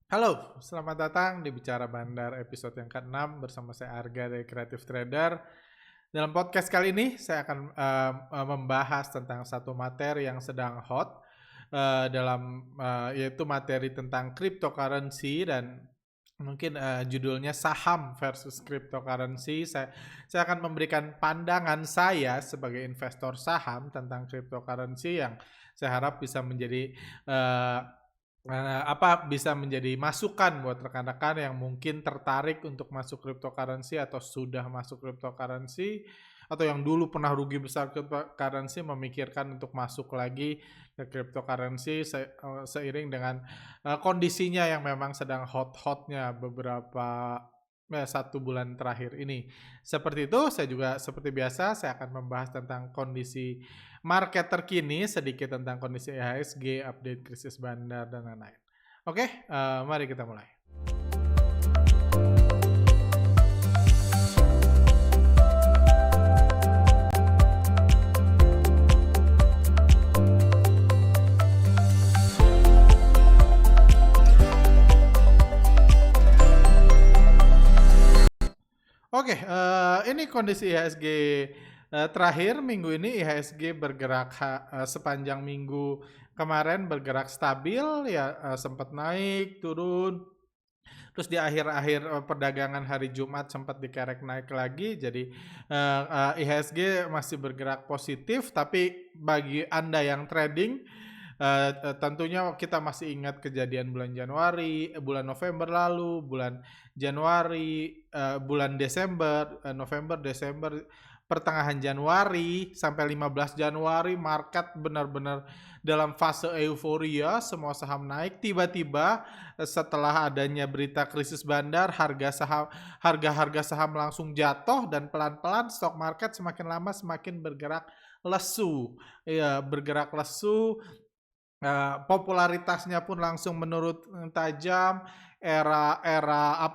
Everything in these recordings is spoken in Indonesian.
Halo, selamat datang di Bicara Bandar episode yang ke-6 bersama saya Arga dari Creative Trader. Dalam podcast kali ini saya akan membahas tentang satu materi yang sedang hot yaitu materi tentang cryptocurrency dan mungkin judulnya saham versus cryptocurrency. Saya akan memberikan pandangan saya sebagai investor saham tentang cryptocurrency yang saya harap bisa menjadi eh, bisa menjadi masukan buat rekan-rekan yang mungkin tertarik untuk masuk cryptocurrency atau sudah masuk cryptocurrency atau yang dulu pernah rugi besar cryptocurrency memikirkan untuk masuk lagi ke cryptocurrency seiring dengan kondisinya yang memang sedang hot-hotnya beberapa 1 bulan terakhir ini. Seperti itu, saya juga seperti biasa saya akan membahas tentang kondisi market terkini, sedikit tentang kondisi IHSG, update krisis bandar, dan lain-lain. Oke, mari kita mulai. Oke, ini kondisi IHSG terakhir minggu ini. IHSG bergerak sepanjang minggu kemarin bergerak stabil ya, sempat naik turun, terus di akhir-akhir perdagangan hari Jumat sempat dikerek naik lagi. Jadi IHSG masih bergerak positif, tapi bagi Anda yang trading tentunya kita masih ingat kejadian bulan Januari, bulan November lalu, bulan Januari, bulan Desember, November, Desember, pertengahan Januari sampai 15 Januari market benar-benar dalam fase euforia, semua saham naik. Tiba-tiba setelah adanya berita krisis bandar, harga-harga saham langsung jatuh dan pelan-pelan stock market semakin lama semakin bergerak lesu. Ya, bergerak lesu. Popularitasnya pun langsung menurun tajam. Era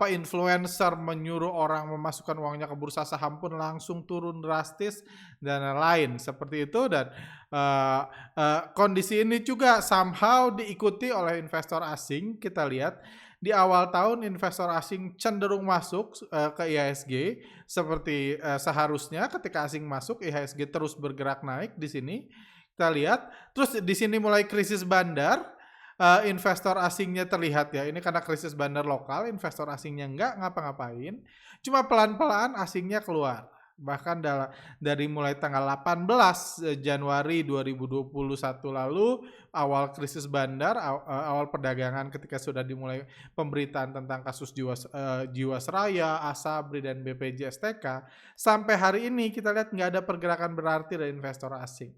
influencer menyuruh orang memasukkan uangnya ke bursa saham pun langsung turun drastis dan lain seperti itu. Dan kondisi ini juga somehow diikuti oleh investor asing. Kita lihat di awal tahun investor asing cenderung masuk ke IHSG seperti seharusnya. Ketika asing masuk, IHSG terus bergerak naik di sini. Kita lihat, terus di sini mulai krisis bandar, investor asingnya terlihat ya, ini karena krisis bandar lokal, investor asingnya nggak ngapa-ngapain, cuma pelan-pelan asingnya keluar. Bahkan dari mulai tanggal 18 Januari 2021 lalu, awal krisis bandar, awal perdagangan ketika sudah dimulai pemberitaan tentang kasus Jiwasraya, Asabri, dan BPJ STK, sampai hari ini kita lihat nggak ada pergerakan berarti dari investor asing.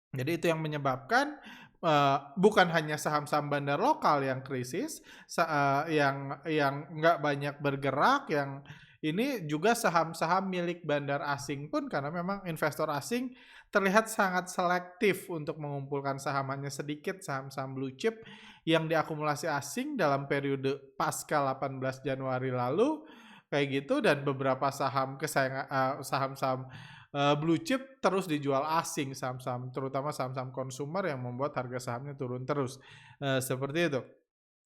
Jadi itu yang menyebabkan bukan hanya saham-saham bandar lokal yang krisis, yang nggak banyak bergerak, yang ini juga saham-saham milik bandar asing pun, karena memang investor asing terlihat sangat selektif untuk mengumpulkan saham, hanya sedikit saham-saham blue chip yang diakumulasi asing dalam periode pasca 18 Januari lalu kayak gitu, dan beberapa saham-saham blue chip terus dijual asing, saham-saham terutama saham-saham konsumer yang membuat harga sahamnya turun terus, seperti itu.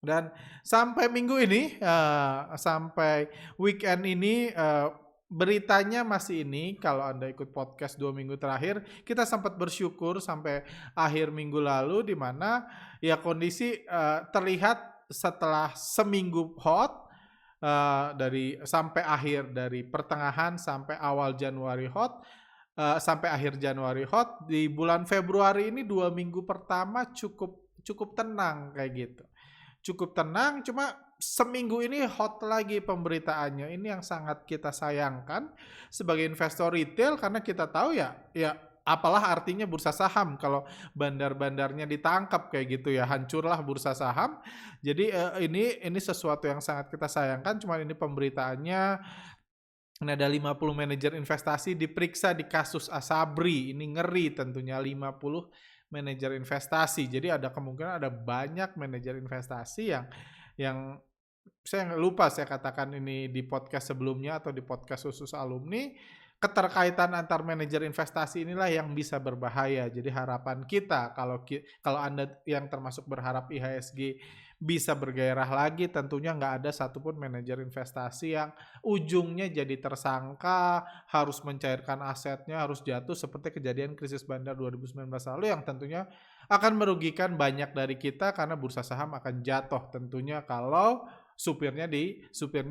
Dan sampai minggu ini, sampai weekend ini, beritanya masih ini. Kalau Anda ikut podcast 2 minggu terakhir, kita sempat bersyukur sampai akhir minggu lalu, di mana ya kondisi terlihat setelah seminggu hot, dari pertengahan sampai awal Januari hot, sampai akhir Januari hot. Di bulan Februari ini 2 minggu pertama cukup tenang kayak gitu. Cukup tenang, cuma seminggu ini hot lagi pemberitaannya. Ini yang sangat kita sayangkan sebagai investor retail, karena kita tahu ya apalah artinya bursa saham kalau bandar-bandarnya ditangkap kayak gitu ya, hancurlah bursa saham. Jadi ini sesuatu yang sangat kita sayangkan. Cuma ini pemberitaannya, ini ada 50 manajer investasi diperiksa di kasus Asabri. Ini ngeri tentunya, 50 manajer investasi. Jadi ada kemungkinan ada banyak manajer investasi yang saya lupa saya katakan ini di podcast sebelumnya atau di podcast khusus alumni. Keterkaitan antar manajer investasi inilah yang bisa berbahaya. Jadi harapan kita, kalau Anda yang termasuk berharap IHSG bisa bergairah lagi. Tentunya nggak ada satupun manajer investasi yang ujungnya jadi tersangka, harus mencairkan asetnya, harus jatuh seperti kejadian krisis bandar 2019 lalu yang tentunya akan merugikan banyak dari kita karena bursa saham akan jatuh tentunya kalau supirnya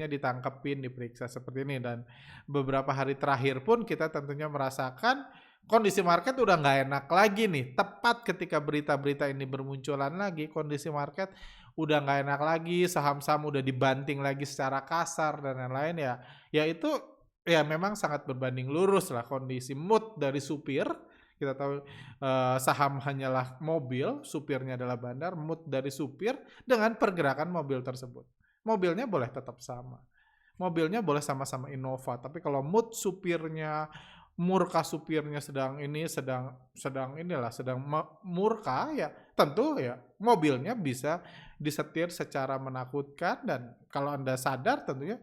ditangkepin, diperiksa seperti ini. Dan beberapa hari terakhir pun kita tentunya merasakan kondisi market udah nggak enak lagi nih. Tepat ketika berita-berita ini bermunculan lagi, kondisi market udah nggak enak lagi, saham-saham udah dibanting lagi secara kasar dan lain-lain ya. Ya itu ya memang sangat berbanding lurus lah kondisi mood dari supir. Kita tahu saham hanyalah mobil, supirnya adalah bandar, mood dari supir dengan pergerakan mobil tersebut. Mobilnya boleh tetap sama. Mobilnya boleh sama-sama Innova, tapi kalau mood supirnya, murka supirnya sedang murka ya tentu ya mobilnya bisa disetir secara menakutkan. Dan kalau Anda sadar tentunya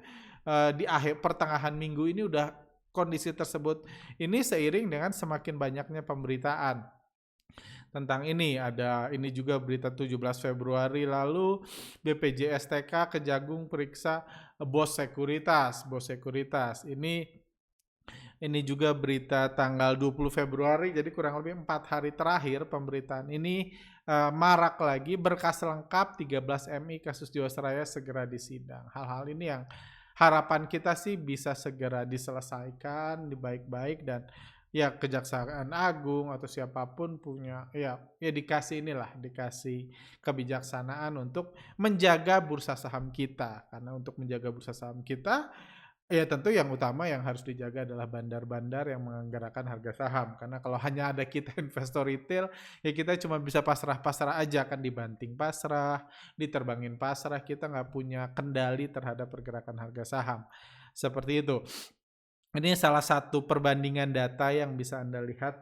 di akhir pertengahan minggu ini udah kondisi tersebut ini seiring dengan semakin banyaknya pemberitaan tentang ini. Ada ini juga berita 17 Februari lalu BPJSTK Kejagung periksa bos sekuritas. Ini juga berita tanggal 20 Februari, jadi kurang lebih 4 hari terakhir pemberitaan ini marak lagi. Berkas lengkap 13 MI kasus Jiwasraya segera disidang. Hal-hal ini yang harapan kita sih bisa segera diselesaikan baik-baik dan ya Kejaksaan Agung atau siapapun punya ya dikasih kebijaksanaan untuk menjaga bursa saham kita. Karena untuk menjaga bursa saham kita ya tentu yang utama yang harus dijaga adalah bandar-bandar yang menggerakkan harga saham. Karena kalau hanya ada kita investor retail, ya kita cuma bisa pasrah-pasrah aja, kan dibanting pasrah, diterbangin pasrah, kita nggak punya kendali terhadap pergerakan harga saham. Seperti itu. Ini salah satu perbandingan data yang bisa Anda lihat,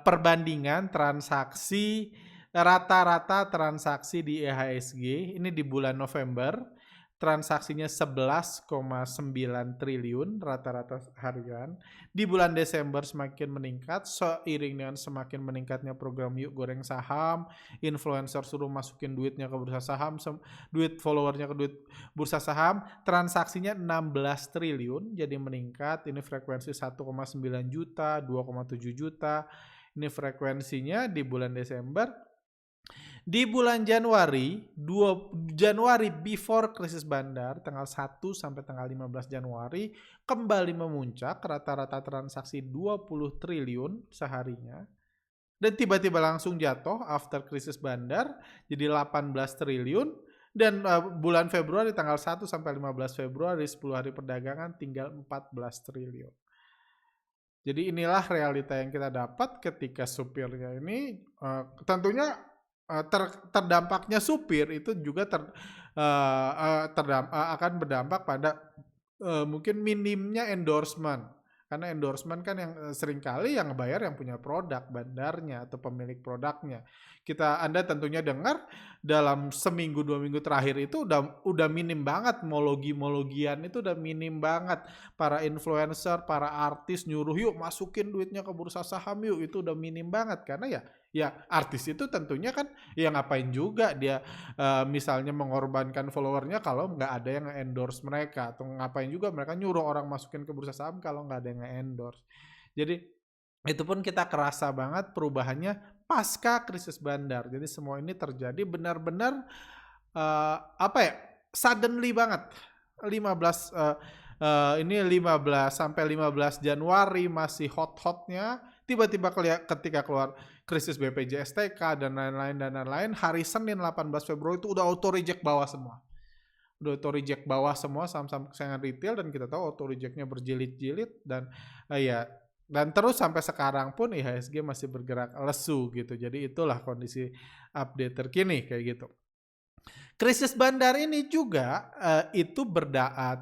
perbandingan transaksi, rata-rata transaksi di IHSG, ini di bulan November, transaksinya 11,9 triliun rata-rata harian. Di bulan Desember semakin meningkat seiring dengan semakin meningkatnya program Yuk Goreng Saham, influencer suruh masukin duitnya ke bursa saham, duit followernya ke duit bursa saham, transaksinya 16 triliun jadi meningkat. Ini frekuensi 1,9 juta, 2,7 juta. Ini frekuensinya di bulan Desember. Di bulan Januari before krisis bandar, tanggal 1 sampai tanggal 15 Januari, kembali memuncak rata-rata transaksi 20 triliun seharinya. Dan tiba-tiba langsung jatuh after krisis bandar, jadi 18 triliun. Dan bulan Februari tanggal 1 sampai 15 Februari, 10 hari perdagangan tinggal 14 triliun. Jadi inilah realita yang kita dapat ketika supirnya ini tentunya terdampaknya supir itu juga akan berdampak pada mungkin minimnya endorsement. Karena endorsement kan yang seringkali yang bayar yang punya produk, bandarnya atau pemilik produknya. Anda tentunya dengar dalam seminggu 2 minggu terakhir itu udah minim banget, mologian itu udah minim banget. Para influencer, para artis nyuruh yuk masukin duitnya ke bursa saham yuk, itu udah minim banget. Karena ya artis itu tentunya kan ya ngapain juga dia misalnya mengorbankan followernya kalau nggak ada yang nge-endorse mereka, atau ngapain juga mereka nyuruh orang masukin ke bursa saham kalau nggak ada yang nge-endorse. Jadi itu pun kita kerasa banget perubahannya pasca krisis bandar. Jadi semua ini terjadi benar-benar suddenly banget. 15 sampai 15 Januari masih hot-hotnya, tiba-tiba ketika keluar krisis BPJSTK dan lain-lain, hari Senin 18 Februari itu udah auto reject bawah semua. Saham-saham kesayangan retail, dan kita tahu auto rejectnya berjilid-jilid dan terus sampai sekarang pun IHSG masih bergerak lesu gitu. Jadi itulah kondisi update terkini kayak gitu. Krisis bandar ini juga itu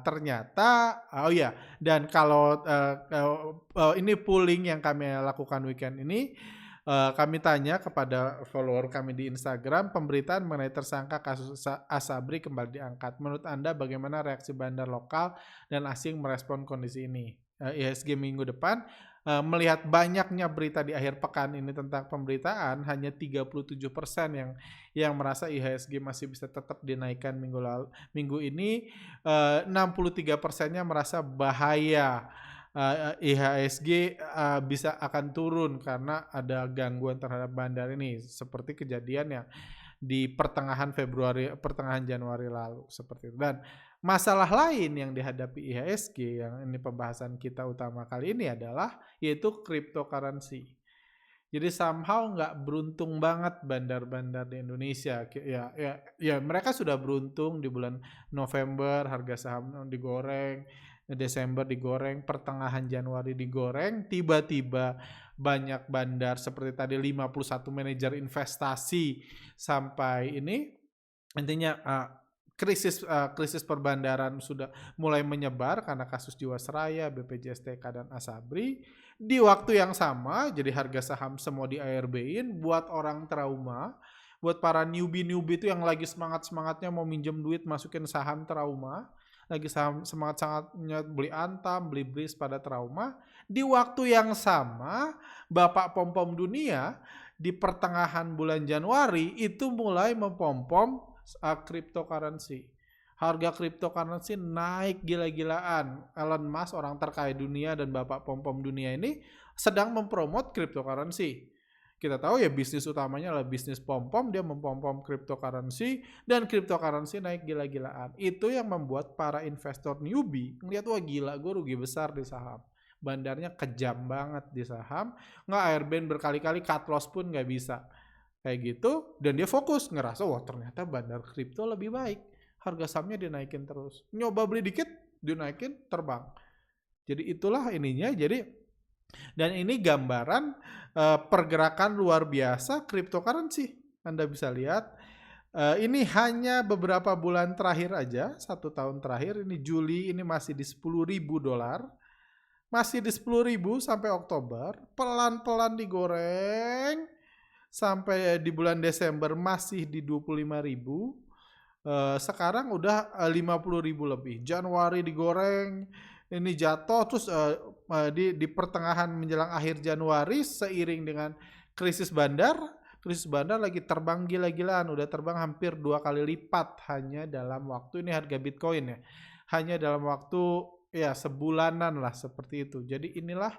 ternyata dan kalau ini polling yang kami lakukan weekend ini, kami tanya kepada follower kami di Instagram, pemberitaan mengenai tersangka kasus Asabri kembali diangkat. Menurut Anda bagaimana reaksi bandar lokal dan asing merespon kondisi ini? IHSG minggu depan melihat banyaknya berita di akhir pekan ini tentang pemberitaan, hanya 37% yang merasa IHSG masih bisa tetap dinaikkan minggu ini, 63%-nya merasa bahaya IHSG bisa akan turun karena ada gangguan terhadap bandar ini, seperti kejadian yang di pertengahan Januari lalu seperti itu. Dan masalah lain yang dihadapi IHSG yang ini pembahasan kita utama kali ini adalah yaitu cryptocurrency. Jadi somehow nggak beruntung banget bandar-bandar di Indonesia. Ya mereka sudah beruntung di bulan November harga saham digoreng, Desember digoreng, pertengahan Januari digoreng, tiba-tiba banyak bandar seperti tadi 51 manajer investasi sampai ini intinya krisis perbandaran sudah mulai menyebar karena kasus Jiwasraya, BPJS TK dan Asabri. Di waktu yang sama jadi harga saham semua di ARB-in buat orang trauma, buat para newbie itu yang lagi semangatnya mau minjem duit masukin saham trauma, lagi semangat-sangatnya beli Antam, beli BRIS pada trauma. Di waktu yang sama, Bapak Pom-Pom Dunia di pertengahan bulan Januari itu mulai mempom-pom cryptocurrency. Harga cryptocurrency naik gila-gilaan. Elon Musk, orang terkaya dunia dan Bapak Pom-Pom Dunia ini sedang mempromot cryptocurrency. Kita tahu ya bisnis utamanya adalah bisnis pom-pom, dia mempom-pom cryptocurrency dan cryptocurrency naik gila-gilaan. Itu yang membuat para investor newbie ngeliat, wah gila gue rugi besar di saham. Bandarnya kejam banget di saham, nggak ARB berkali-kali cut loss pun nggak bisa. Kayak gitu, dan dia fokus, ngerasa wah ternyata bandar kripto lebih baik. Harga sahamnya dinaikin terus. Nyoba beli dikit, dinaikin, terbang. Jadi itulah ininya, dan ini gambaran pergerakan luar biasa cryptocurrency. Anda bisa lihat, ini hanya beberapa bulan terakhir aja, 1 tahun terakhir, ini Juli ini masih di $10.000, masih di 10.000 sampai Oktober, pelan-pelan digoreng, sampai di bulan Desember masih di 25.000, sekarang udah 50.000 lebih. Januari digoreng, ini jatuh terus di pertengahan menjelang akhir Januari seiring dengan krisis bandar lagi terbang gila-gilaan, udah terbang hampir 2 kali lipat hanya dalam waktu, ini harga Bitcoin ya, hanya dalam waktu ya sebulanan lah seperti itu. Jadi inilah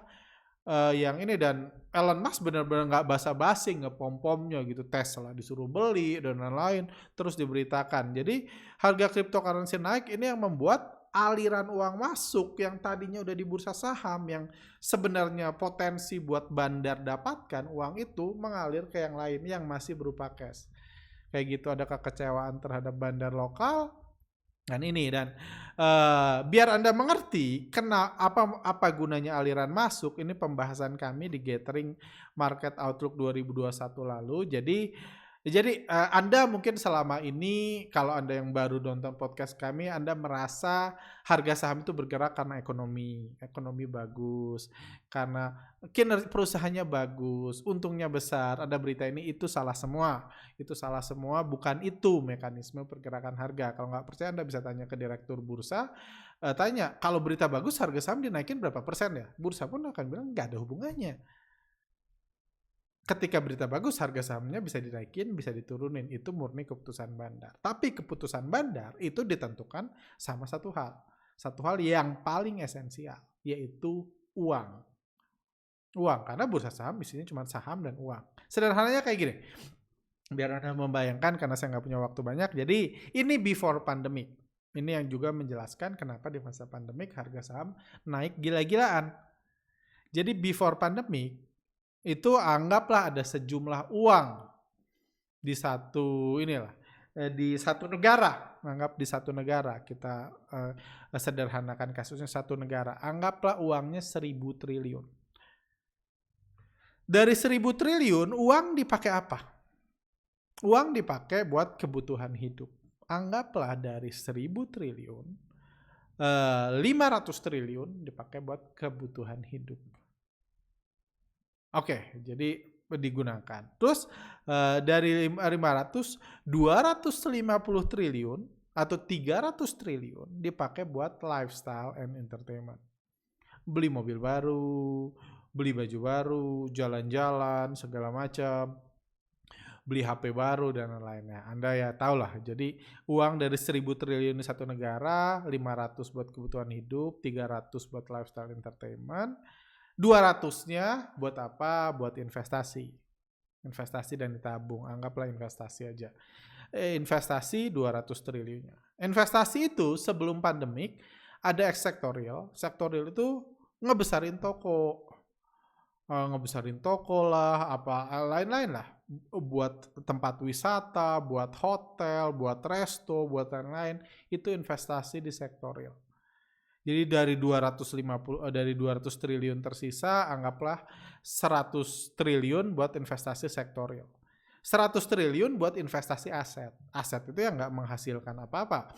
yang ini, dan Elon Musk benar-benar nggak basa-basi ngepom-pomnya gitu, Tesla disuruh beli dan lain-lain terus diberitakan. Jadi harga cryptocurrency naik ini yang membuat aliran uang masuk yang tadinya udah di bursa saham yang sebenarnya potensi buat bandar dapatkan uang itu mengalir ke yang lain yang masih berupa cash. Kayak gitu, ada kekecewaan terhadap bandar lokal dan ini, dan biar Anda mengerti apa gunanya aliran masuk, ini pembahasan kami di Gathering Market Outlook 2021 lalu. Jadi Anda mungkin selama ini, kalau Anda yang baru nonton podcast kami, Anda merasa harga saham itu bergerak karena ekonomi bagus, karena kinerja perusahaannya bagus, untungnya besar, ada berita ini, itu salah semua. Itu salah semua, bukan itu mekanisme pergerakan harga. Kalau nggak percaya Anda bisa tanya ke direktur bursa, tanya, kalau berita bagus harga saham dinaikin berapa persen ya? Bursa pun akan bilang nggak ada hubungannya. Ketika berita bagus, harga sahamnya bisa dinaikin, bisa diturunin. Itu murni keputusan bandar. Tapi keputusan bandar itu ditentukan sama satu hal yang paling esensial, yaitu uang. Karena bursa saham isinya cuma saham dan uang. Sederhananya kayak gini, biar Anda membayangkan karena saya nggak punya waktu banyak. Jadi ini before pandemic. Ini yang juga menjelaskan kenapa di masa pandemic harga saham naik gila-gilaan. Jadi before pandemic, itu anggaplah ada sejumlah uang di satu negara, anggap di satu negara, kita sederhanakan kasusnya satu negara, anggaplah uangnya 1.000 triliun. Dari 1.000 triliun uang dipakai apa? Uang dipakai buat kebutuhan hidup. Anggaplah dari 1.000 triliun 500 triliun dipakai buat kebutuhan hidup. Oke, jadi digunakan. Terus dari 500, 250 triliun atau 300 triliun dipakai buat lifestyle and entertainment. Beli mobil baru, beli baju baru, jalan-jalan, segala macam, beli HP baru dan lain-lainnya. Anda ya tahu lah. Jadi uang dari 1.000 triliun di satu negara, 500 buat kebutuhan hidup, 300 buat lifestyle entertainment, 200-nya buat apa? Buat investasi. Investasi dan ditabung. Anggaplah investasi aja. Investasi 200 triliunnya. Investasi itu sebelum pandemik ada sektorial. Sektorial itu ngebesarin toko. Ngebesarin toko lah, apa lain-lain lah. Buat tempat wisata, buat hotel, buat resto, buat lain-lain. Itu investasi di sektorial. Jadi dari 200 triliun tersisa, anggaplah 100 triliun buat investasi sektorial. 100 triliun buat investasi aset. Aset itu yang nggak menghasilkan apa-apa.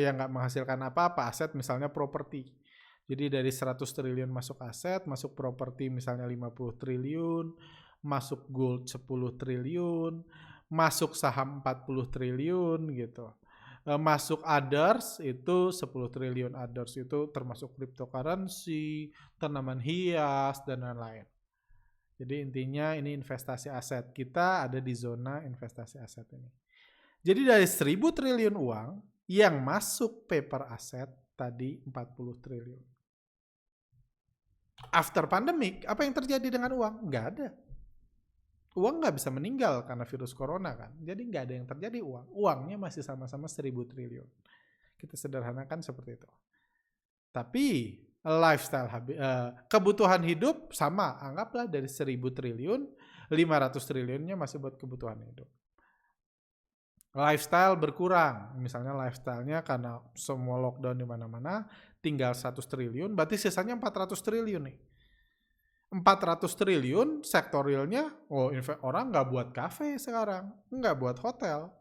Yang nggak menghasilkan apa-apa. Aset misalnya properti. Jadi dari 100 triliun masuk aset, masuk properti misalnya 50 triliun, masuk gold 10 triliun, masuk saham 40 triliun gitu. Masuk others itu 10 triliun. Others itu termasuk cryptocurrency, tanaman hias, dan lain-lain. Jadi intinya ini investasi aset. Kita ada di zona investasi aset ini. Jadi dari 1.000 triliun uang yang masuk paper aset tadi 40 triliun. After pandemic, apa yang terjadi dengan uang? Nggak ada. Uang nggak bisa meninggal karena virus corona kan. Jadi nggak ada yang terjadi uang. Uangnya masih sama-sama 1.000 triliun. Kita sederhanakan seperti itu. Tapi lifestyle, kebutuhan hidup sama. Anggaplah dari 1.000 triliun, 500 triliunnya masih buat kebutuhan hidup. Lifestyle berkurang. Misalnya lifestyle-nya karena semua lockdown di mana-mana, tinggal 100 triliun, berarti sisanya 400 triliun nih. 400 triliun sektorialnya, orang nggak buat kafe sekarang, nggak buat hotel.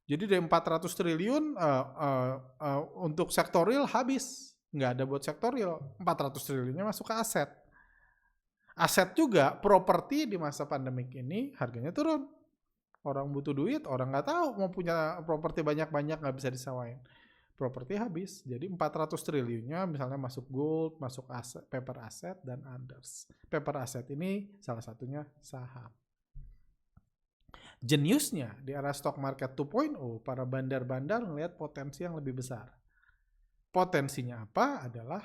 Jadi dari 400 triliun untuk sektorial habis, nggak ada buat sektorial. 400 triliunnya masuk ke aset. Aset juga, properti di masa pandemik ini harganya turun. Orang butuh duit, orang nggak tahu mau punya properti banyak-banyak nggak bisa disewain. Properti habis. Jadi 400 triliunnya misalnya masuk gold, masuk aset, paper asset, dan others. Paper asset ini salah satunya saham. Jeniusnya di era stock market 2.0, para bandar-bandar melihat potensi yang lebih besar. Potensinya apa? Adalah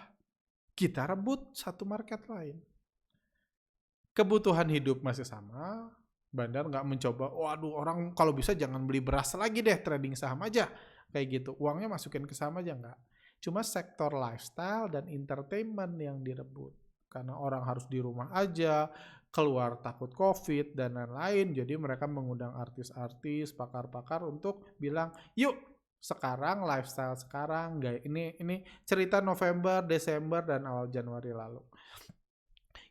kita rebut satu market lain. Kebutuhan hidup masih sama. Bandar nggak mencoba, waduh orang kalau bisa jangan beli beras lagi deh, trading saham aja. Kayak gitu, uangnya masukin ke saham aja nggak. Cuma sektor lifestyle dan entertainment yang direbut. Karena orang harus di rumah aja, keluar takut COVID dan lain-lain. Jadi mereka mengundang artis-artis, pakar-pakar untuk bilang, yuk sekarang lifestyle sekarang. Ini cerita November, Desember, dan awal Januari lalu.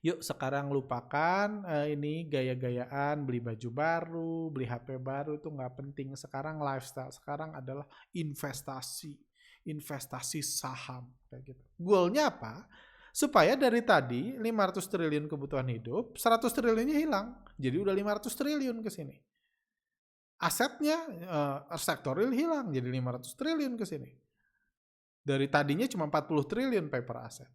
Yuk sekarang lupakan ini gaya-gayaan, beli baju baru, beli HP baru itu nggak penting. Sekarang lifestyle, sekarang adalah investasi saham kayak gitu. Goalnya apa? Supaya dari tadi 500 triliun kebutuhan hidup, 100 triliunnya hilang. Jadi udah 500 triliun ke sini. Asetnya sektorial hilang, jadi 500 triliun ke sini. Dari tadinya cuma 40 triliun paper asset.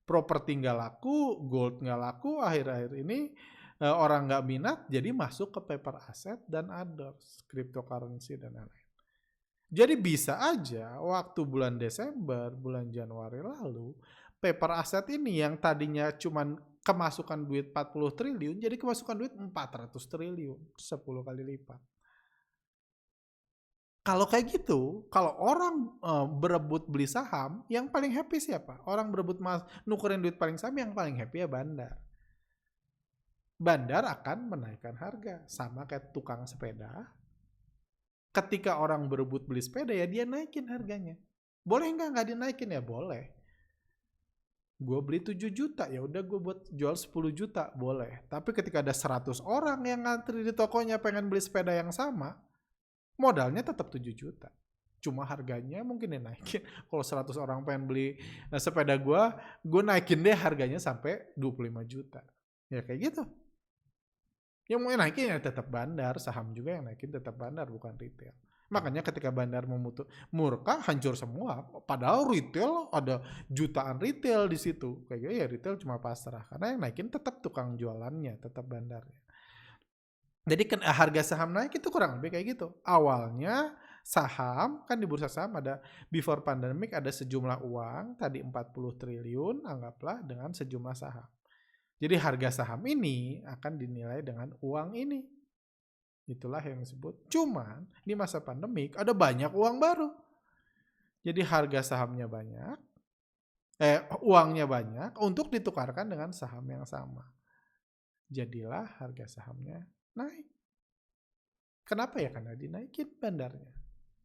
Properti nggak laku, gold nggak laku, akhir-akhir ini orang nggak minat, jadi masuk ke paper asset dan others, cryptocurrency dan lain-lain. Jadi bisa aja waktu bulan Desember, bulan Januari lalu, paper asset ini yang tadinya cuma kemasukan duit 40 triliun, jadi kemasukan duit 400 triliun, 10 kali lipat. Kalau kayak gitu, kalau orang berebut beli saham, yang paling happy siapa? Orang berebut nukerin duit paling saham, yang paling happy ya bandar. Bandar akan menaikkan harga, sama kayak tukang sepeda. Ketika orang berebut beli sepeda ya dia naikin harganya. Boleh nggak dinaikin ya? Boleh. Gue beli 7 juta, ya udah gue buat jual 10 juta, boleh. Tapi ketika ada 100 orang yang ngantri di tokonya pengen beli sepeda yang sama, modalnya tetap 7 juta. Cuma harganya mungkin dinaikin. Kalau 100 orang pengen beli sepeda gue naikin deh harganya sampai 25 juta. Ya kayak gitu. Yang mau naikin ya tetap bandar, saham juga yang naikin tetap bandar, bukan retail. Makanya ketika bandar murka, hancur semua. Padahal retail ada jutaan retail di situ. Kayak ya retail cuma pasrah. Karena yang naikin tetap tukang jualannya, tetap bandarnya. Jadi harga saham naik itu kurang lebih kayak gitu. Awalnya saham, kan di bursa saham ada before pandemic ada sejumlah uang, tadi 40 triliun anggaplah dengan sejumlah saham. Jadi harga saham ini akan dinilai dengan uang ini. Itulah yang disebut. Cuman di masa pandemik ada banyak uang baru. Jadi harga sahamnya banyak, uangnya banyak untuk ditukarkan dengan saham yang sama. Jadilah harga sahamnya naik. Kenapa ya? Karena dinaikin bandarnya.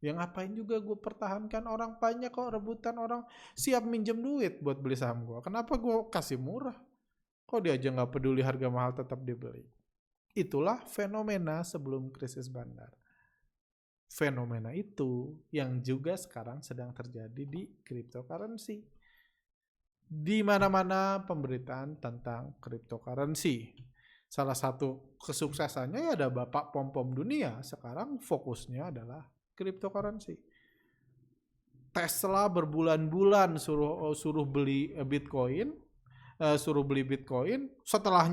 Yang ngapain juga gue pertahankan, orang banyak kok rebutan, orang siap minjem duit buat beli saham gue. Kenapa gue kasih murah? Kok dia aja gak peduli harga mahal tetap dibeli? Itulah fenomena sebelum krisis bandar. Fenomena itu yang juga sekarang sedang terjadi di cryptocurrency. Di mana-mana pemberitaan tentang cryptocurrency. Salah satu kesuksesannya ya ada Bapak Pom-Pom dunia. Sekarang fokusnya adalah cryptocurrency. Tesla berbulan-bulan suruh beli Bitcoin, setelah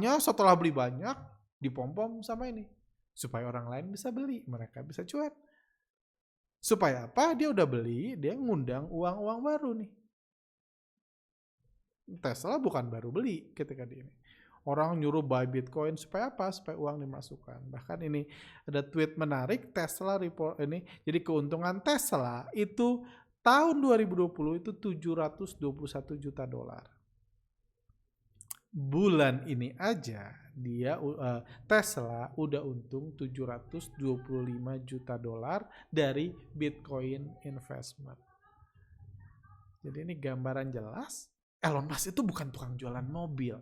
beli banyak, dipom-pom sama ini. Supaya orang lain bisa beli, mereka bisa cuan. Supaya apa? Dia udah beli, dia ngundang uang-uang baru nih. Tesla bukan baru beli ketika di ini. Orang nyuruh buy Bitcoin supaya apa? Supaya uang dimasukkan. Bahkan ini ada tweet menarik, Tesla report ini. Jadi keuntungan Tesla itu tahun 2020 itu $721 juta. Bulan ini aja Tesla udah untung $725 juta dari Bitcoin investment. Jadi ini gambaran jelas, Elon Musk itu bukan tukang jualan mobil.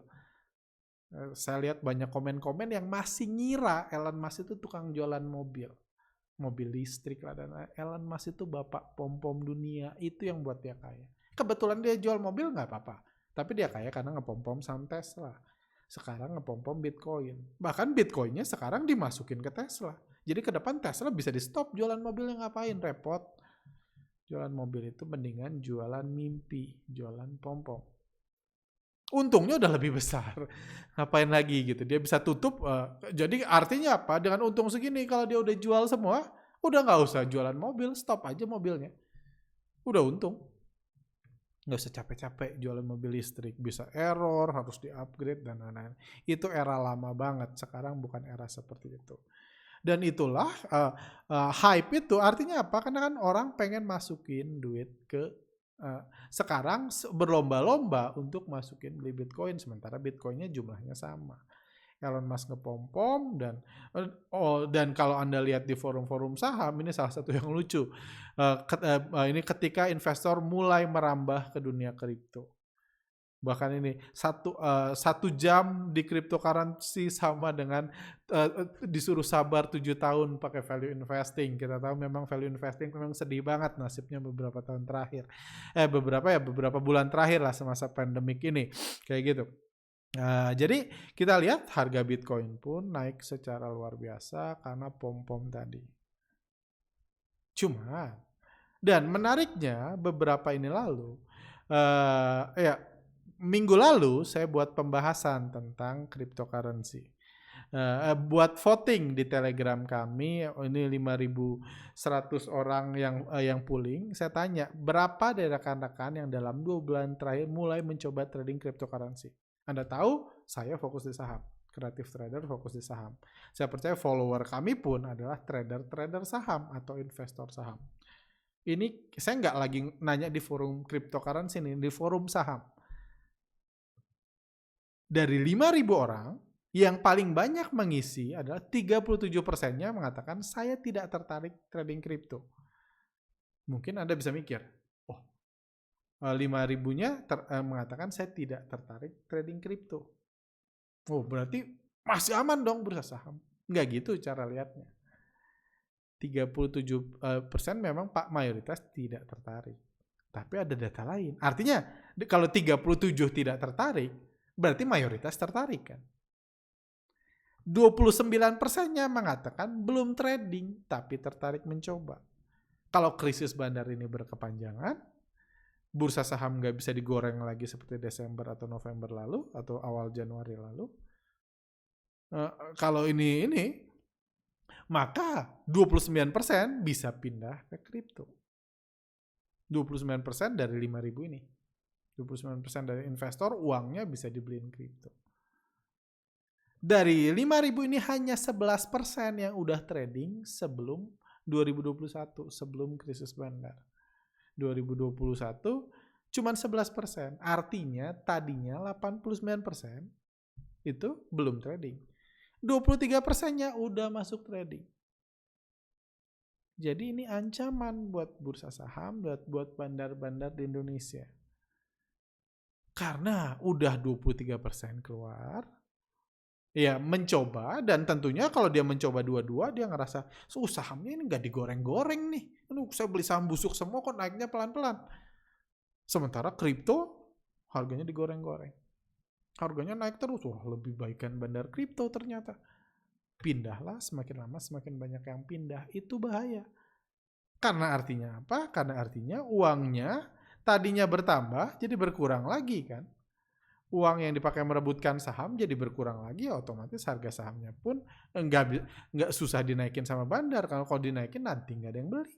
Saya lihat banyak komen-komen yang masih ngira Elon Musk itu tukang jualan mobil listrik lah, dan Elon Musk itu bapak pom-pom dunia, itu yang buat dia kaya. Kebetulan dia jual mobil nggak apa-apa, tapi dia kaya karena ngepom-pom saham Tesla. Sekarang ngepom-pom Bitcoin. Bahkan Bitcoinnya sekarang dimasukin ke Tesla. Jadi ke depan Tesla bisa di stop jualan mobilnya, ngapain repot. Jualan mobil itu mendingan jualan mimpi, jualan pom-pom. Untungnya udah lebih besar. Ngapain lagi gitu. Dia bisa tutup. Jadi artinya apa? Dengan untung segini, kalau dia udah jual semua, udah nggak usah jualan mobil, stop aja mobilnya. Udah untung. Nggak usah capek-capek jualan mobil listrik. Bisa error, harus di-upgrade, dan lain-lain. Itu era lama banget. Sekarang bukan era seperti itu. Dan itulah hype itu artinya apa? Karena kan orang pengen masukin duit ke sekarang berlomba-lomba untuk masukin beli Bitcoin, sementara Bitcoinnya jumlahnya sama. Elon Musk ngepom-pom, dan kalau Anda lihat di forum-forum saham, ini salah satu yang lucu. Ini ketika investor mulai merambah ke dunia kripto. Bahkan ini satu jam di cryptocurrency sama dengan disuruh sabar 7 tahun pakai value investing. Kita tahu memang value investing memang sedih banget nasibnya beberapa tahun terakhir. Beberapa bulan terakhir lah semasa pandemik ini. Kayak gitu. Jadi kita lihat harga Bitcoin pun naik secara luar biasa karena pom-pom tadi. Cuma, dan menariknya beberapa ini lalu, minggu lalu saya buat pembahasan tentang cryptocurrency. Buat voting di Telegram kami, ini 5.100 orang yang pooling. Saya tanya, berapa dari rekan-rekan yang dalam 2 bulan terakhir mulai mencoba trading cryptocurrency? Anda tahu, saya fokus di saham. Creative trader fokus di saham. Saya percaya follower kami pun adalah trader-trader saham atau investor saham. Ini saya nggak lagi nanya di forum cryptocurrency ini, di forum saham. Dari 5.000 orang, yang paling banyak mengisi adalah 37%-nya mengatakan saya tidak tertarik trading kripto. Mungkin Anda bisa mikir, 5.000-nya mengatakan saya tidak tertarik trading kripto. Oh, berarti masih aman dong bursa saham. Nggak gitu cara lihatnya. 37% memang mayoritas tidak tertarik. Tapi ada data lain. Artinya kalau 37 tidak tertarik, berarti mayoritas tertarik kan. 29%-nya mengatakan belum trading, tapi tertarik mencoba. Kalau krisis bandar ini berkepanjangan, bursa saham nggak bisa digoreng lagi seperti Desember atau November lalu atau awal Januari lalu. Kalau ini maka 29% bisa pindah ke kripto. 29% dari 5.000 ini. 29% dari investor uangnya bisa dibeliin kripto. Dari 5.000 ini hanya 11% yang udah trading sebelum 2021, sebelum krisis bandar. 2021 cuman 11%. Artinya tadinya 89% itu belum trading. 23%-nya udah masuk trading. Jadi ini ancaman buat bursa saham, buat bandar-bandar di Indonesia. Karena udah 23% keluar, ya mencoba, dan tentunya kalau dia mencoba dua-dua, dia ngerasa, sahamnya ini nggak digoreng-goreng nih. Saya beli saham busuk semua kok naiknya pelan-pelan. Sementara kripto harganya digoreng-goreng. Harganya naik terus, wah lebih baikkan bandar kripto ternyata. Pindahlah, semakin lama semakin banyak yang pindah, itu bahaya. Karena artinya apa? Karena artinya uangnya tadinya bertambah jadi berkurang lagi kan. Uang yang dipakai merebutkan saham jadi berkurang lagi, otomatis harga sahamnya pun nggak susah dinaikin sama bandar. Kalau dinaikin nanti nggak ada yang beli.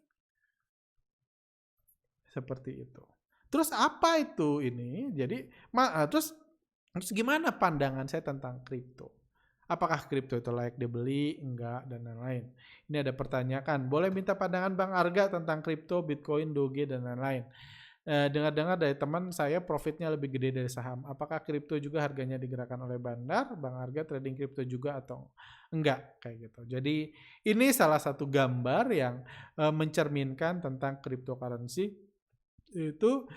Seperti itu. Terus apa itu ini? Jadi terus gimana pandangan saya tentang kripto? Apakah kripto itu layak dibeli, enggak, dan lain-lain. Ini ada pertanyaan, boleh minta pandangan Bang Arga tentang kripto, Bitcoin, Doge, dan lain-lain. Dengar-dengar dari teman saya profitnya lebih gede dari saham. Apakah kripto juga harganya digerakkan oleh bandar? Bang Arga trading kripto juga atau enggak? Kayak gitu. Jadi ini salah satu gambar yang mencerminkan tentang cryptocurrency. Itu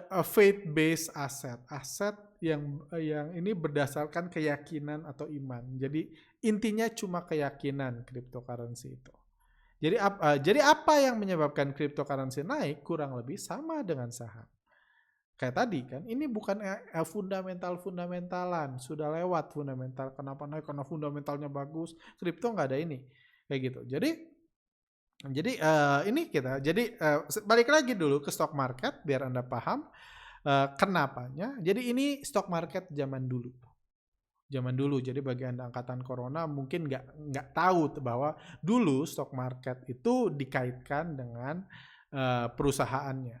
faith-based aset yang ini berdasarkan keyakinan atau iman. Jadi intinya cuma keyakinan cryptocurrency itu. Jadi apa yang menyebabkan cryptocurrency naik kurang lebih sama dengan saham. Kayak tadi kan, ini bukan fundamentalan, sudah lewat fundamental. Kenapa naik? Karena fundamentalnya bagus. Kripto nggak ada ini, kayak gitu. Jadi ini kita. Jadi balik lagi dulu ke stock market biar Anda paham kenapanya. Jadi ini stock market zaman dulu. Jadi bagi Anda angkatan corona mungkin nggak tahu bahwa dulu stock market itu dikaitkan dengan perusahaannya.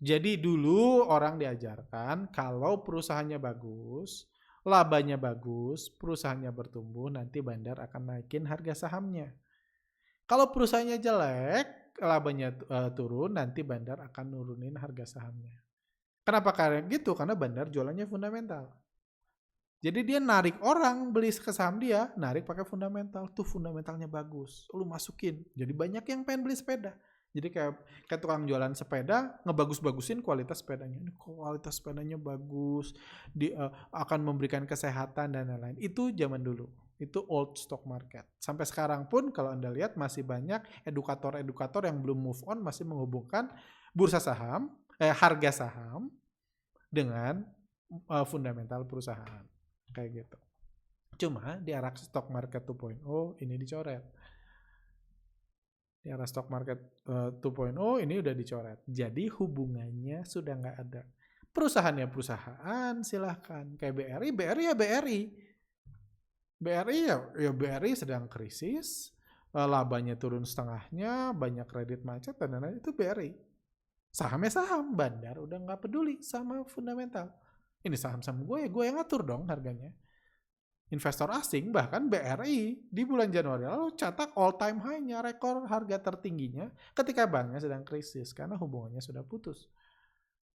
Jadi dulu orang diajarkan kalau perusahaannya bagus, labanya bagus, perusahaannya bertumbuh, nanti bandar akan naikin harga sahamnya. Kalau perusahaannya jelek, labanya turun, nanti bandar akan nurunin harga sahamnya. Kenapa karena gitu? Karena bandar jualannya fundamental. Jadi dia narik orang beli ke saham dia, narik pakai fundamental. Tuh fundamentalnya bagus, lu masukin. Jadi banyak yang pengen beli sepeda. Jadi kayak tukang jualan sepeda, ngebagus-bagusin kualitas sepedanya. Ini kualitas sepedanya bagus, akan memberikan kesehatan dan lain-lain. Itu zaman dulu. Itu old stock market. Sampai sekarang pun kalau Anda lihat masih banyak edukator-edukator yang belum move on, masih menghubungkan bursa saham, harga saham dengan fundamental perusahaan. Kayak gitu. Cuma di arah stock market 2.0 ini dicoret. Di arah stock market 2.0 ini udah dicoret. Jadi hubungannya sudah nggak ada. Perusahaannya perusahaan, silahkan. Kayak BRI ya BRI. BRI sedang krisis, labanya turun setengahnya, banyak kredit macet, dan lain-lain, itu BRI. Sahamnya saham, bandar udah nggak peduli sama fundamental. Ini saham-saham gue yang ngatur dong harganya. Investor asing, bahkan BRI di bulan Januari lalu catat all time high-nya, rekor harga tertingginya ketika banknya sedang krisis karena hubungannya sudah putus.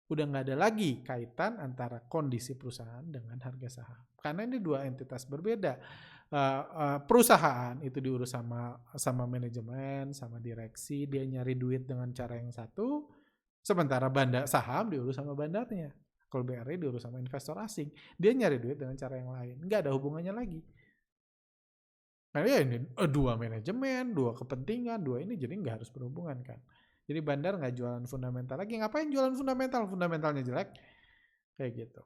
Udah nggak ada lagi kaitan antara kondisi perusahaan dengan harga saham. Karena ini dua entitas berbeda. Perusahaan itu diurus sama manajemen, sama direksi, dia nyari duit dengan cara yang satu, sementara bandar saham diurus sama bandarnya. Kalau BRI diurus sama investor asing, dia nyari duit dengan cara yang lain. Nggak ada hubungannya lagi. Nah ya ini dua manajemen, dua kepentingan, dua ini jadi nggak harus berhubungan kan. Jadi bandar nggak jualan fundamental lagi. Ngapain jualan fundamental? Fundamentalnya jelek. Kayak gitu.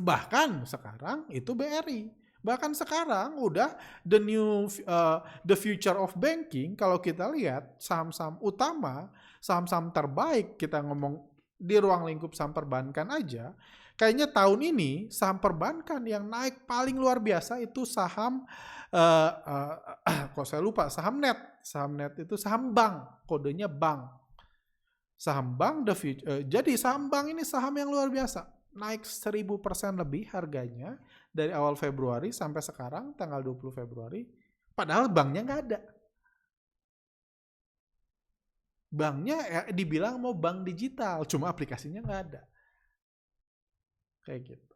Bahkan sekarang itu BRI. Bahkan sekarang udah the future of banking. Kalau kita lihat saham-saham utama, saham-saham terbaik, kita ngomong di ruang lingkup saham perbankan aja, kayaknya tahun ini saham perbankan yang naik paling luar biasa itu saham kok saya lupa, saham net. Saham net itu saham bank, kodenya bank. Saham bank jadi saham bank ini saham yang luar biasa. Naik 1000% lebih harganya dari awal Februari sampai sekarang tanggal 20 Februari. Padahal banknya nggak ada. Banknya dibilang mau bank digital, cuma aplikasinya nggak ada. Kayak gitu.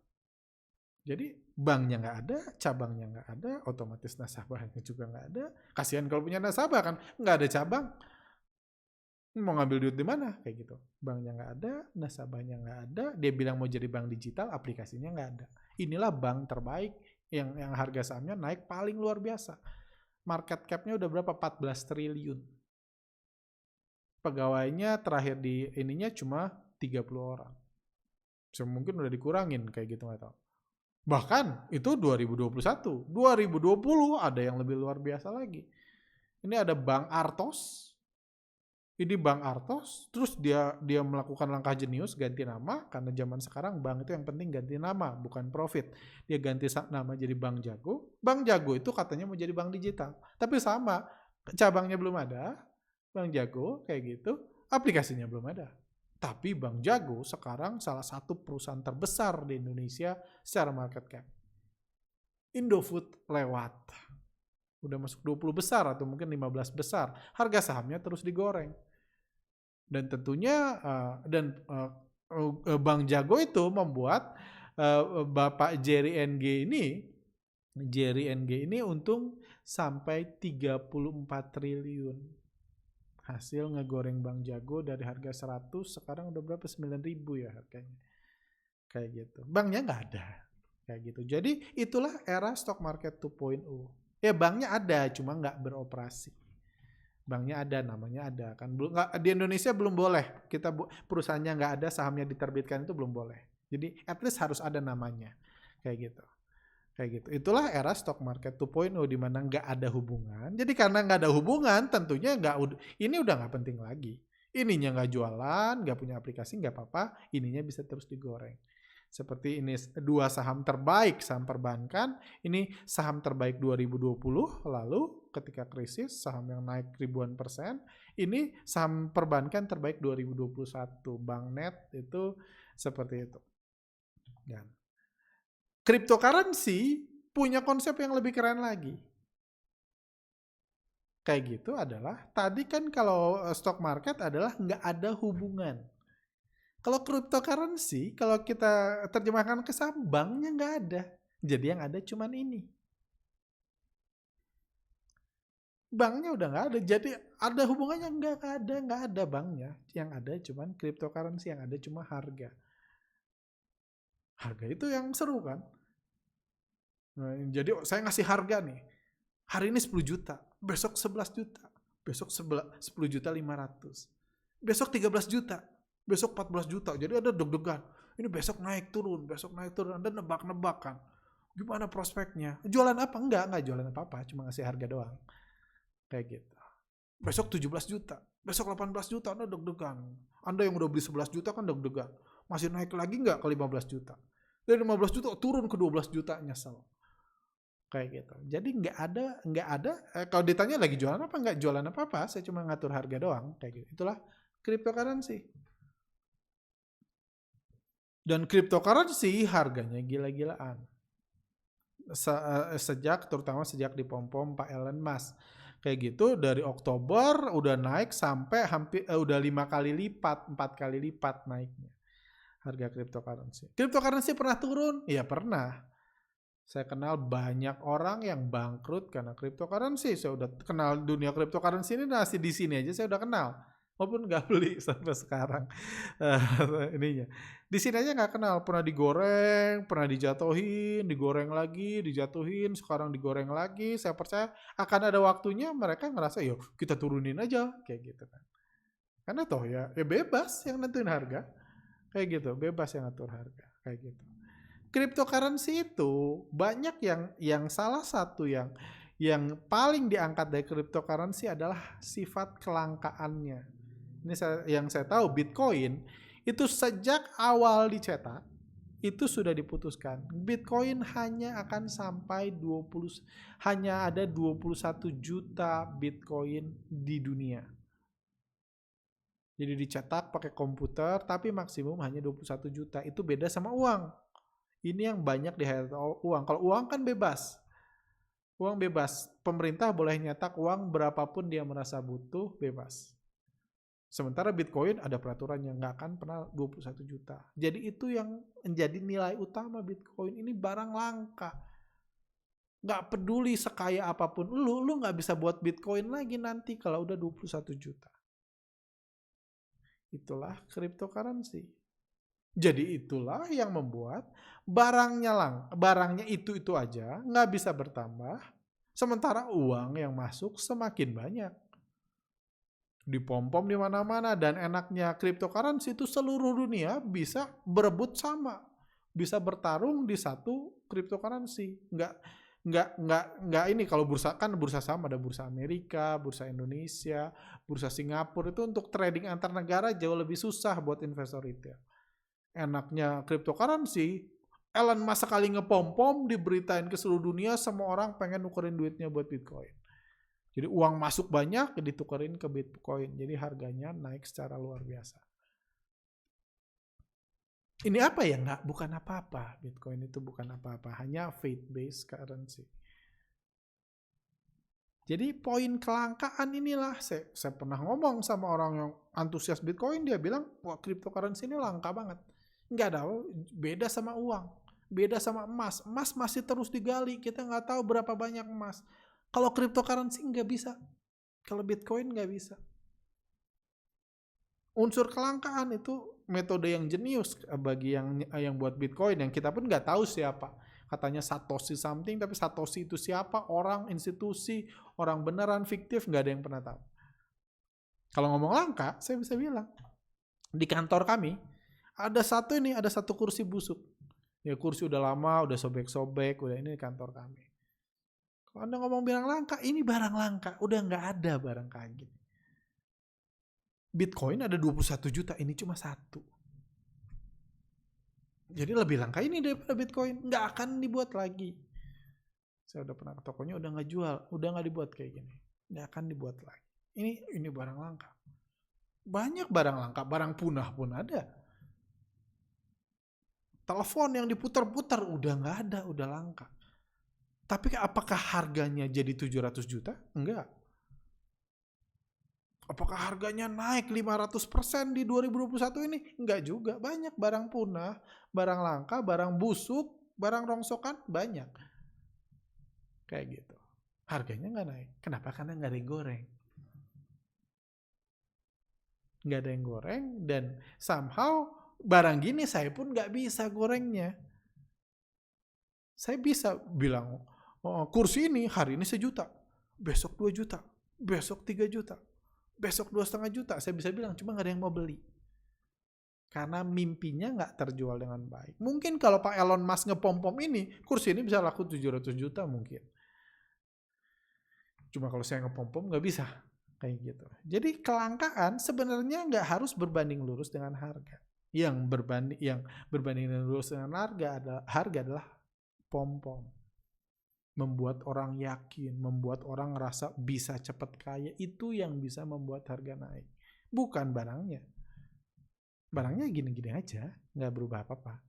Jadi banknya nggak ada, cabangnya nggak ada, otomatis nasabahnya juga nggak ada. Kasihan kalau punya nasabah kan, nggak ada cabang. Mau ngambil duit di mana? Kayak gitu. Banknya nggak ada, nasabahnya nggak ada. Dia bilang mau jadi bank digital, aplikasinya nggak ada. Inilah bank terbaik yang harga sahamnya naik paling luar biasa. Market cap-nya udah berapa? 14 triliun. Pegawainya terakhir di ininya cuma 30 orang. So, mungkin udah dikurangin kayak gitu, nggak tahu. Bahkan itu 2021. 2020 ada yang lebih luar biasa lagi. Ini ada Bank Artos. Ini Bank Artos, terus dia melakukan langkah jenius ganti nama, karena zaman sekarang bank itu yang penting ganti nama, bukan profit. Dia ganti nama jadi Bank Jago. Bank Jago itu katanya mau jadi bank digital. Tapi sama, cabangnya belum ada, Bank Jago kayak gitu, aplikasinya belum ada. Tapi Bank Jago sekarang salah satu perusahaan terbesar di Indonesia secara market cap. Indofood lewat. Udah masuk 20 besar atau mungkin 15 besar. Harga sahamnya terus digoreng. Dan tentunya Bank Jago itu membuat Bapak Jerry NG ini untung sampai 34 triliun. Hasil ngegoreng Bank Jago dari harga 100 sekarang udah berapa? 9.000 ya harganya. Kayak gitu. Banknya nggak ada. Kayak gitu. Jadi itulah era stock market 2.0. Ya banknya ada, cuma nggak beroperasi. Banknya ada, namanya ada kan. Di Indonesia belum boleh. Kita perusahaannya nggak ada, sahamnya diterbitkan itu belum boleh. Jadi at least harus ada namanya. Kayak gitu. Kayak gitu. Itulah era stock market 2.0 di mana nggak ada hubungan. Jadi karena nggak ada hubungan, tentunya ini udah nggak penting lagi. Ininya nggak jualan, nggak punya aplikasi, nggak apa-apa. Ininya bisa terus digoreng. Seperti ini 2 saham terbaik saham perbankan, ini saham terbaik 2020, lalu ketika krisis saham yang naik ribuan persen, ini saham perbankan terbaik 2021, Bank Net itu seperti itu. Dan cryptocurrency punya konsep yang lebih keren lagi. Kayak gitu adalah, tadi kan kalau stock market adalah nggak ada hubungan. Kalau cryptocurrency, kalau kita terjemahkan ke saham, banknya nggak ada. Jadi yang ada cuman ini. Banknya udah nggak ada. Jadi ada hubungannya nggak ada banknya. Yang ada cuman cryptocurrency, yang ada cuma harga. Harga itu yang seru kan. Nah, jadi saya ngasih harga nih. Hari ini 10 juta, besok 11 juta, besok 10 juta 500, besok 13 juta. Besok 14 juta, jadi ada deg-degan. Ini besok naik turun, Anda nebak-nebak kan. Gimana prospeknya? Jualan apa? Enggak jualan apa-apa, cuma ngasih harga doang. Kayak gitu. Besok 17 juta, besok 18 juta, Anda deg-degan. Anda yang udah beli 11 juta kan deg-degan. Masih naik lagi enggak ke 15 juta? Dari 15 juta turun ke 12 juta, nyesel. Kayak gitu. Jadi enggak ada. Kalau ditanya lagi jualan apa? Enggak jualan apa-apa, saya cuma ngatur harga doang. Kayak gitu. Itulah cryptocurrency. Dan cryptocurrency harganya gila-gilaan. Terutama sejak dipom-pom Pak Elon Musk. Kayak gitu dari Oktober udah naik sampai hampir udah 5 kali lipat, 4 kali lipat naiknya harga cryptocurrency. Cryptocurrency pernah turun? Iya pernah. Saya kenal banyak orang yang bangkrut karena cryptocurrency. Saya udah kenal dunia cryptocurrency ini masih di sini aja saya udah kenal. Walaupun nggak beli sampai sekarang ininya. Di sini aja nggak kenal, pernah digoreng, pernah dijatuhin, digoreng lagi, dijatuhin, sekarang digoreng lagi. Saya percaya akan ada waktunya mereka ngerasa, yuk kita turunin aja, kayak gitu kan. Karena toh ya bebas yang nentuin harga, kayak gitu, bebas yang ngatur harga, kayak gitu. Cryptocurrency itu banyak yang salah satu yang paling diangkat dari cryptocurrency adalah sifat kelangkaannya. Ini yang saya tahu Bitcoin itu sejak awal dicetak itu sudah diputuskan. Bitcoin hanya akan sampai hanya ada 21 juta Bitcoin di dunia. Jadi dicetak pakai komputer tapi maksimum hanya 21 juta. Itu beda sama uang. Ini yang banyak di uang. Kalau uang kan bebas. Uang bebas. Pemerintah boleh nyetak uang berapapun dia merasa butuh, bebas. Sementara Bitcoin ada peraturan yang nggak akan pernah 21 juta. Jadi itu yang menjadi nilai utama Bitcoin. Ini barang langka. Nggak peduli sekaya apapun lu nggak bisa buat Bitcoin lagi nanti kalau udah 21 juta. Itulah cryptocurrency. Jadi itulah yang membuat barangnya itu aja, nggak bisa bertambah. Sementara uang yang masuk semakin banyak. Dipom-pom di mana-mana, dan enaknya cryptocurrency itu seluruh dunia bisa berebut sama, bisa bertarung di satu cryptocurrency. Nggak ini kalau bursa kan bursa saham ada bursa Amerika, bursa Indonesia, bursa Singapura, itu untuk trading antar negara jauh lebih susah buat investor retail. Enaknya cryptocurrency, Elon Musk sekali ngepom-pom diberitain ke seluruh dunia, semua orang pengen nukerin duitnya buat Bitcoin. Jadi uang masuk banyak, ditukerin ke Bitcoin. Jadi harganya naik secara luar biasa. Ini apa ya? Bukan apa-apa. Bitcoin itu bukan apa-apa. Hanya faith-based currency. Jadi poin kelangkaan inilah. Saya pernah ngomong sama orang yang antusias Bitcoin. Dia bilang, wah cryptocurrency ini langka banget. Nggak ada, beda sama uang. Beda sama emas. Emas masih terus digali. Kita nggak tahu berapa banyak emas. Kalau cryptocurrency nggak bisa. Kalau Bitcoin nggak bisa. Unsur kelangkaan itu metode yang jenius bagi yang buat Bitcoin. Yang kita pun nggak tahu siapa. Katanya Satoshi something, tapi Satoshi itu siapa? Orang, institusi, orang beneran, fiktif, nggak ada yang pernah tahu. Kalau ngomong langka, saya bisa bilang. Di kantor kami, ada satu kursi busuk. Ya kursi udah lama, udah sobek-sobek, udah ini di kantor kami. Kalau Anda ngomong bilang langka, ini barang langka. Udah nggak ada barang kayak gini. Bitcoin ada 21 juta, ini cuma satu. Jadi lebih langka ini daripada Bitcoin. Nggak akan dibuat lagi. Saya udah pernah ke tokonya, udah nggak jual. Udah nggak dibuat kayak gini. Nggak akan dibuat lagi. Ini barang langka. Banyak barang langka. Barang punah pun ada. Telepon yang diputar-putar udah nggak ada, udah langka. Tapi apakah harganya jadi 700 juta? Enggak. Apakah harganya naik 500% di 2021 ini? Enggak juga. Banyak barang punah, barang langka, barang busuk, barang rongsokan, banyak. Kayak gitu. Harganya nggak naik. Kenapa? Karena nggak ada yang goreng. Nggak ada yang goreng, dan somehow barang gini saya pun nggak bisa gorengnya. Saya bisa bilang, kursi ini hari ini 1 juta, besok 2 juta, besok 3 juta, besok 2,5 juta. Saya bisa bilang, cuma nggak ada yang mau beli. Karena mimpinya nggak terjual dengan baik. Mungkin kalau Pak Elon Musk ngepom-pom ini, kursi ini bisa laku 700 juta mungkin. Cuma kalau saya ngepom-pom nggak bisa. Kayak gitu. Jadi kelangkaan sebenarnya nggak harus berbanding lurus dengan harga. Yang berbanding lurus dengan harga adalah pom-pom. Membuat orang yakin, membuat orang ngerasa bisa cepat kaya, itu yang bisa membuat harga naik. Bukan barangnya. Barangnya gini-gini aja, nggak berubah apa-apa.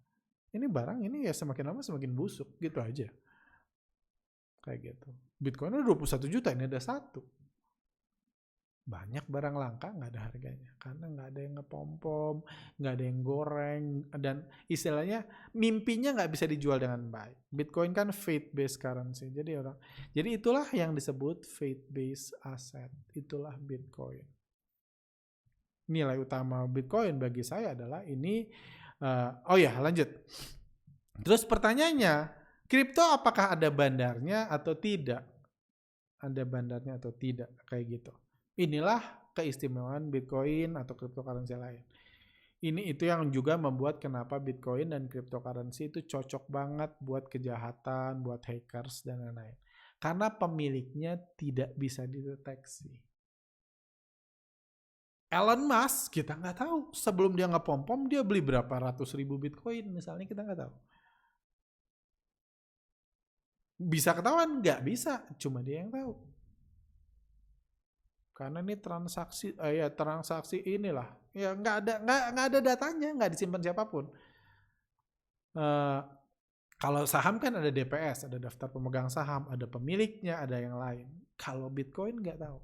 Ini barang ini ya semakin lama semakin busuk, gitu aja. Kayak gitu. Bitcoin ada 21 juta, ini ada 1. Banyak barang langka nggak ada harganya karena nggak ada yang ngepom-pom, nggak ada yang goreng, dan istilahnya mimpinya nggak bisa dijual dengan baik. Bitcoin kan faith-based currency, jadi itulah yang disebut faith-based asset, itulah Bitcoin. Nilai utama Bitcoin bagi saya adalah ini. Lanjut. Terus pertanyaannya, kripto apakah ada bandarnya atau tidak? Ada bandarnya atau tidak, kayak gitu. Inilah keistimewaan Bitcoin atau cryptocurrency lain. Ini itu yang juga membuat kenapa Bitcoin dan cryptocurrency itu cocok banget buat kejahatan, buat hackers dan lain-lain. Karena pemiliknya tidak bisa dideteksi. Elon Musk kita nggak tahu. Sebelum dia nge-pom-pom dia beli berapa ratus ribu Bitcoin misalnya, kita nggak tahu. Bisa ketahuan? Nggak bisa. Cuma dia yang tahu. Karena ini transaksi inilah. Ya nggak ada datanya, nggak disimpan siapapun. Kalau saham kan ada DPS, ada daftar pemegang saham, ada pemiliknya, ada yang lain. Kalau Bitcoin nggak tahu.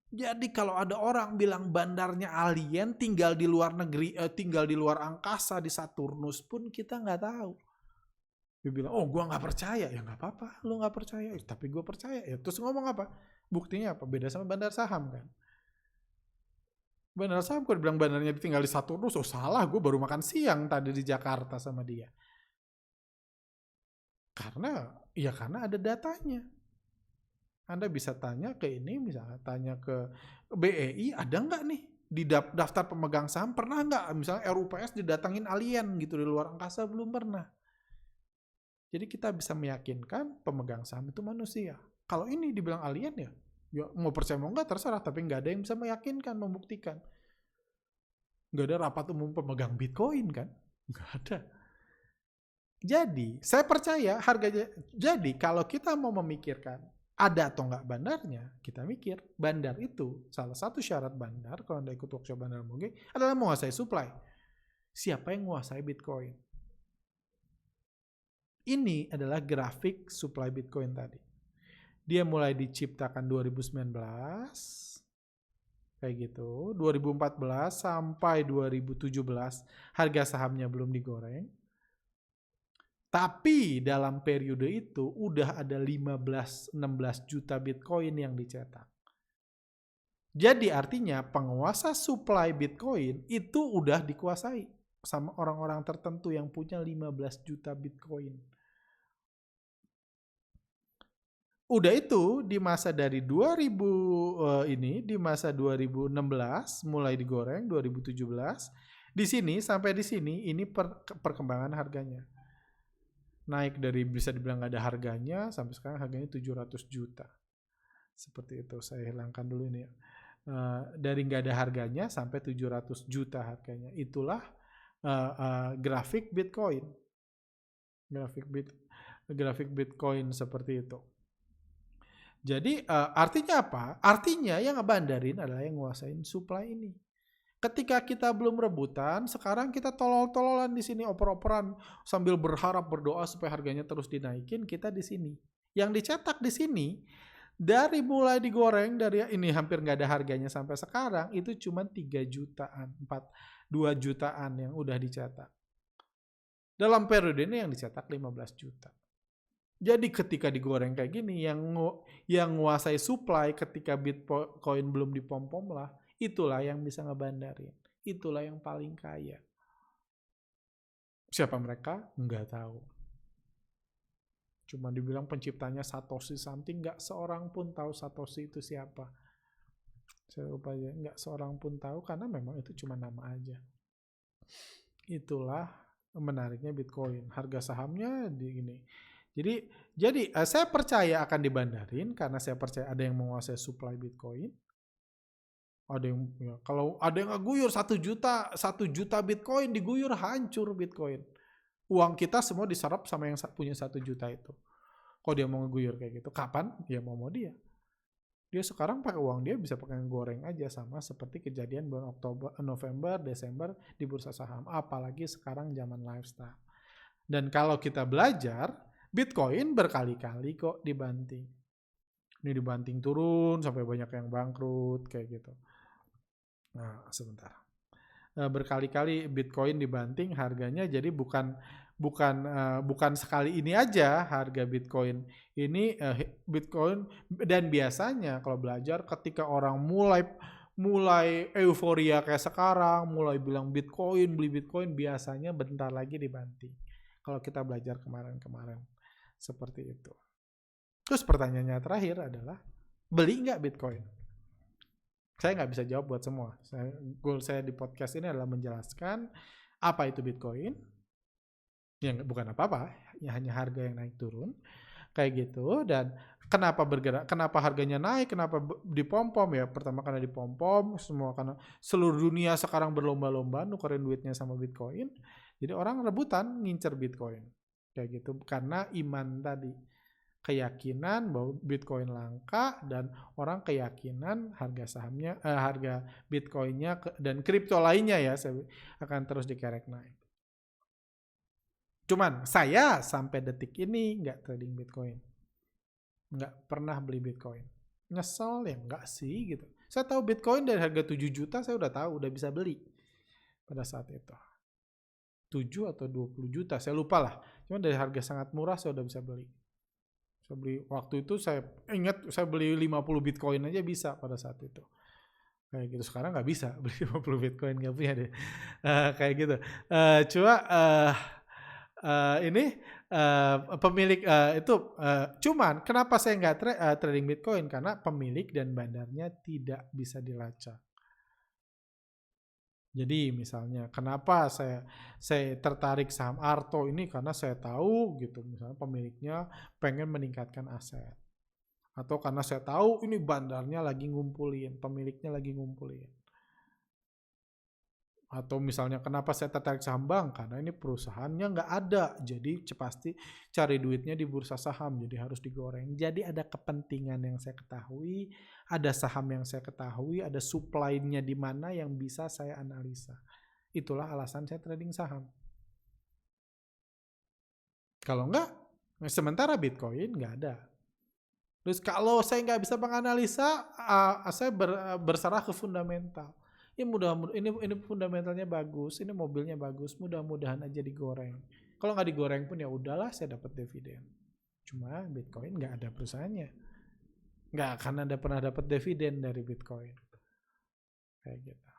Jadi kalau ada orang bilang bandarnya alien, tinggal di luar negeri, tinggal di luar angkasa di Saturnus pun kita nggak tahu. Dia bilang, oh gue nggak percaya, ya nggak apa-apa, lu nggak percaya, tapi gue percaya. Ya terus ngomong apa? Buktinya apa? Beda sama bandar saham kan? Bandar saham gue bilang bandarnya tinggal di Saturnus, oh salah, gue baru makan siang tadi di Jakarta sama dia. Karena ada datanya. Anda bisa tanya ke ini, misalnya tanya ke BEI, ada nggak nih di daftar pemegang saham, pernah nggak misalnya RUPS didatangin alien gitu di luar angkasa? Belum pernah. Jadi kita bisa meyakinkan pemegang saham itu manusia. Kalau ini dibilang alien ya mau percaya mau nggak terserah, tapi nggak ada yang bisa meyakinkan, membuktikan. Nggak ada rapat umum pemegang Bitcoin kan? Nggak ada. Jadi saya percaya harganya. Jadi kalau kita mau memikirkan ada atau nggak bandarnya, kita mikir bandar itu salah satu syarat bandar kalau Anda ikut workshop bandar Moge adalah menguasai supply. Siapa yang menguasai Bitcoin? Ini adalah grafik supply Bitcoin tadi. Dia mulai diciptakan 2019 kayak gitu, 2014 sampai 2017 harga sahamnya belum digoreng. Tapi dalam periode itu udah ada 15-16 juta Bitcoin yang dicetak. Jadi artinya penguasa supply Bitcoin itu udah dikuasai sama orang-orang tertentu yang punya 15 juta Bitcoin. Udah itu di masa dari 2000 di masa 2016 mulai digoreng 2017. Di sini sampai di sini ini perkembangan harganya. Naik dari bisa dibilang nggak ada harganya sampai sekarang harganya 700 juta. Seperti itu. Saya hilangkan dulu ini ya. Dari nggak ada harganya sampai 700 juta harganya. Itulah grafik Bitcoin. Grafik Bitcoin seperti itu. Jadi artinya apa? Artinya yang ngebandarin adalah yang nguasain supply ini. Ketika kita belum rebutan, sekarang kita tolol-tololan di sini, oper-operan sambil berharap berdoa supaya harganya terus dinaikin, kita di sini. Yang dicetak di sini dari mulai digoreng dari ini hampir nggak ada harganya sampai sekarang itu cuma 3 jutaan, 2 jutaan yang udah dicetak. Dalam periode ini yang dicetak 15 juta. Jadi ketika digoreng kayak gini, yang nguasai supply ketika Bitcoin belum dipom-pom lah, itulah yang bisa ngebandarin. Itulah yang paling kaya. Siapa mereka? Nggak tahu. Cuma dibilang penciptanya Satoshi something, nggak seorang pun tahu Satoshi itu siapa. Saya lupa ya, nggak seorang pun tahu karena memang itu cuma nama aja. Itulah menariknya Bitcoin. Harga sahamnya di ini. Jadi saya percaya akan dibandarin karena saya percaya ada yang menguasai supply Bitcoin. Ada yang kalau ada yang ngeguyur 1 juta Bitcoin diguyur hancur Bitcoin. Uang kita semua diserap sama yang punya 1 juta itu. Kalau dia mau ngeguyur kayak gitu, kapan? Ya mau dia. Dia sekarang pakai uang dia bisa pakai goreng aja sama seperti kejadian bulan November, Desember di bursa saham. Apalagi sekarang zaman lifestyle. Dan kalau kita belajar, Bitcoin berkali-kali kok dibanting. Ini dibanting turun sampai banyak yang bangkrut kayak gitu. Nah, sebentar. Berkali-kali Bitcoin dibanting harganya, jadi bukan sekali ini aja harga Bitcoin. Ini Bitcoin dan biasanya kalau belajar ketika orang mulai euforia kayak sekarang, mulai bilang Bitcoin, beli Bitcoin, biasanya bentar lagi dibanting. Kalau kita belajar kemarin-kemarin. Seperti itu. Terus pertanyaannya terakhir adalah, beli nggak Bitcoin? Saya nggak bisa jawab buat semua. Goal saya di podcast ini adalah menjelaskan apa itu Bitcoin. Yang bukan apa-apa, ya hanya harga yang naik turun. Kayak gitu. Dan kenapa bergerak, kenapa harganya naik, kenapa dipom-pom ya. Pertama karena dipom-pom, semua karena seluruh dunia sekarang berlomba-lomba nukerin duitnya sama Bitcoin. Jadi orang rebutan ngincer Bitcoin. Kayak gitu. Karena iman tadi. Keyakinan bahwa Bitcoin langka dan orang keyakinan harga sahamnya, harga Bitcoinnya dan kripto lainnya ya akan terus dikerek naik. Cuman saya sampai detik ini nggak trading Bitcoin, nggak pernah beli Bitcoin. Nyesel ya nggak sih gitu. Saya tahu Bitcoin dari harga 7 juta saya udah tahu, udah bisa beli pada saat itu. 7 atau 20 juta, saya lupa lah. Cuman dari harga sangat murah saya udah bisa beli. Saya beli waktu itu, saya ingat saya beli 50 Bitcoin aja bisa pada saat itu. Kayak gitu. Sekarang nggak bisa beli 50 Bitcoin, nggak punya deh. Kayak gitu. Ini pemilik itu cuman kenapa saya nggak trading Bitcoin, karena pemilik dan bandarnya tidak bisa dilacak. Jadi misalnya kenapa saya tertarik saham Arto ini, karena saya tahu gitu misalnya pemiliknya pengen meningkatkan aset, atau karena saya tahu ini bandarnya lagi ngumpulin, pemiliknya lagi ngumpulin. Atau misalnya kenapa saya tertarik saham bank, karena ini perusahaannya nggak ada, jadi pasti cari duitnya di bursa saham, jadi harus digoreng. Jadi ada kepentingan yang saya ketahui, ada saham yang saya ketahui, ada supply-nya di mana yang bisa saya analisa. Itulah alasan saya trading saham. Kalau nggak, sementara Bitcoin nggak ada. Terus kalau saya nggak bisa menganalisa, saya berserah ke fundamental. Ini fundamentalnya bagus, ini mobilnya bagus, mudah-mudahan aja digoreng. Kalau nggak digoreng pun ya udahlah, saya dapat dividen. Cuma Bitcoin nggak ada perusahaannya, nggak akan pernah dapat dividen dari Bitcoin. Kayak gitu.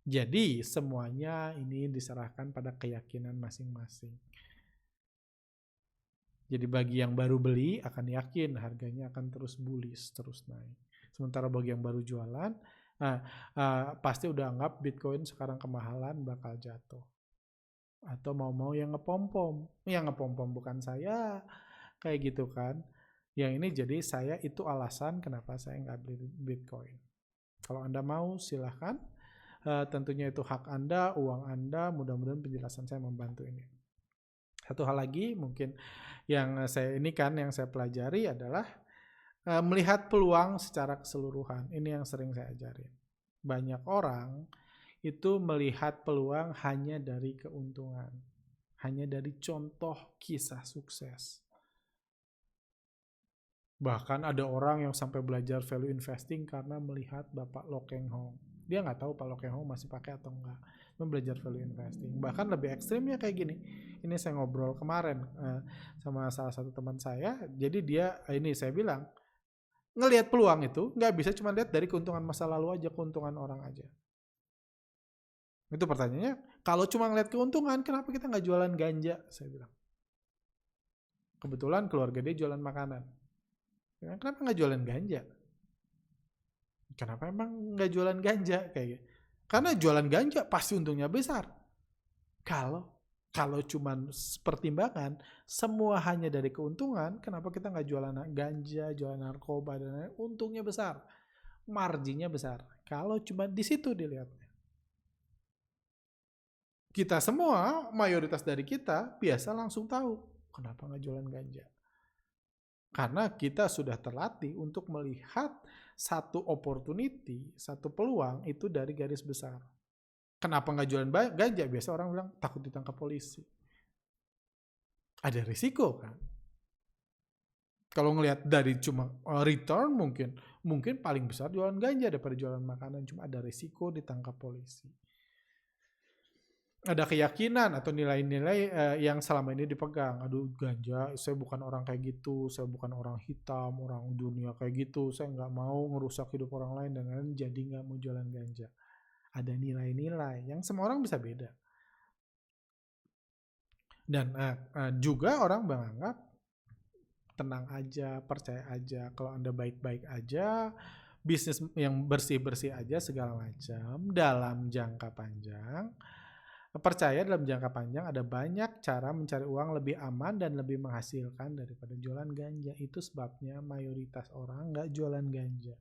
Jadi semuanya ini diserahkan pada keyakinan masing-masing. Jadi bagi yang baru beli akan yakin harganya akan terus bullish, terus naik. Sementara bagi yang baru jualan, pasti udah anggap Bitcoin sekarang kemahalan, bakal jatuh. Atau mau yang ngepom-pom. Yang ngepom-pom bukan saya, kayak gitu kan. Yang ini jadi saya itu alasan kenapa saya nggak beli Bitcoin. Kalau Anda mau silahkan, tentunya itu hak Anda, uang Anda, mudah-mudahan penjelasan saya membantu ini. Satu hal lagi mungkin yang saya pelajari adalah melihat peluang secara keseluruhan. Ini yang sering saya ajarin. Banyak orang itu melihat peluang hanya dari keuntungan, hanya dari contoh kisah sukses. Bahkan ada orang yang sampai belajar value investing karena melihat Bapak Lo Keng Hong. Dia nggak tahu Pak Lo Keng Hong masih pakai atau enggak. Belajar value investing. Bahkan lebih ekstrimnya kayak gini. Ini saya ngobrol kemarin sama salah satu teman saya. Jadi dia, ini saya bilang, ngelihat peluang itu nggak bisa cuma lihat dari keuntungan masa lalu aja, keuntungan orang aja. Itu pertanyaannya, kalau cuma ngelihat keuntungan, kenapa kita nggak jualan ganja? Saya bilang. Kebetulan keluarga dia jualan makanan. Kenapa nggak jualan ganja? Kenapa emang nggak jualan ganja kayak gitu? Karena jualan ganja pasti untungnya besar. Kalau cuman pertimbangan semua hanya dari keuntungan, kenapa kita nggak jualan ganja, jualan narkoba dan lain-lain? Untungnya besar, marginnya besar. Kalau cuma di situ dilihatnya. Kita semua, mayoritas dari kita biasa langsung tahu kenapa nggak jualan ganja. Karena kita sudah terlatih untuk melihat satu opportunity, satu peluang itu dari garis besar. Kenapa nggak jualan ganja? Biasa orang bilang takut ditangkap polisi. Ada risiko kan? Kalau ngelihat dari cuma return mungkin paling besar jualan ganja daripada jualan makanan. Cuma ada risiko ditangkap polisi. Ada keyakinan atau nilai-nilai yang selama ini dipegang. Aduh ganja, saya bukan orang kayak gitu, saya bukan orang hitam, orang dunia kayak gitu, saya nggak mau ngerusak hidup orang lain dan lain-lain, jadi nggak mau jualan ganja. Ada nilai-nilai yang semua orang bisa beda. Dan juga orang menganggap tenang aja, percaya aja, kalau Anda baik-baik aja, bisnis yang bersih-bersih aja segala macam dalam jangka panjang. Percaya dalam jangka panjang ada banyak cara mencari uang lebih aman dan lebih menghasilkan daripada jualan ganja. Itu sebabnya mayoritas orang nggak jualan ganja.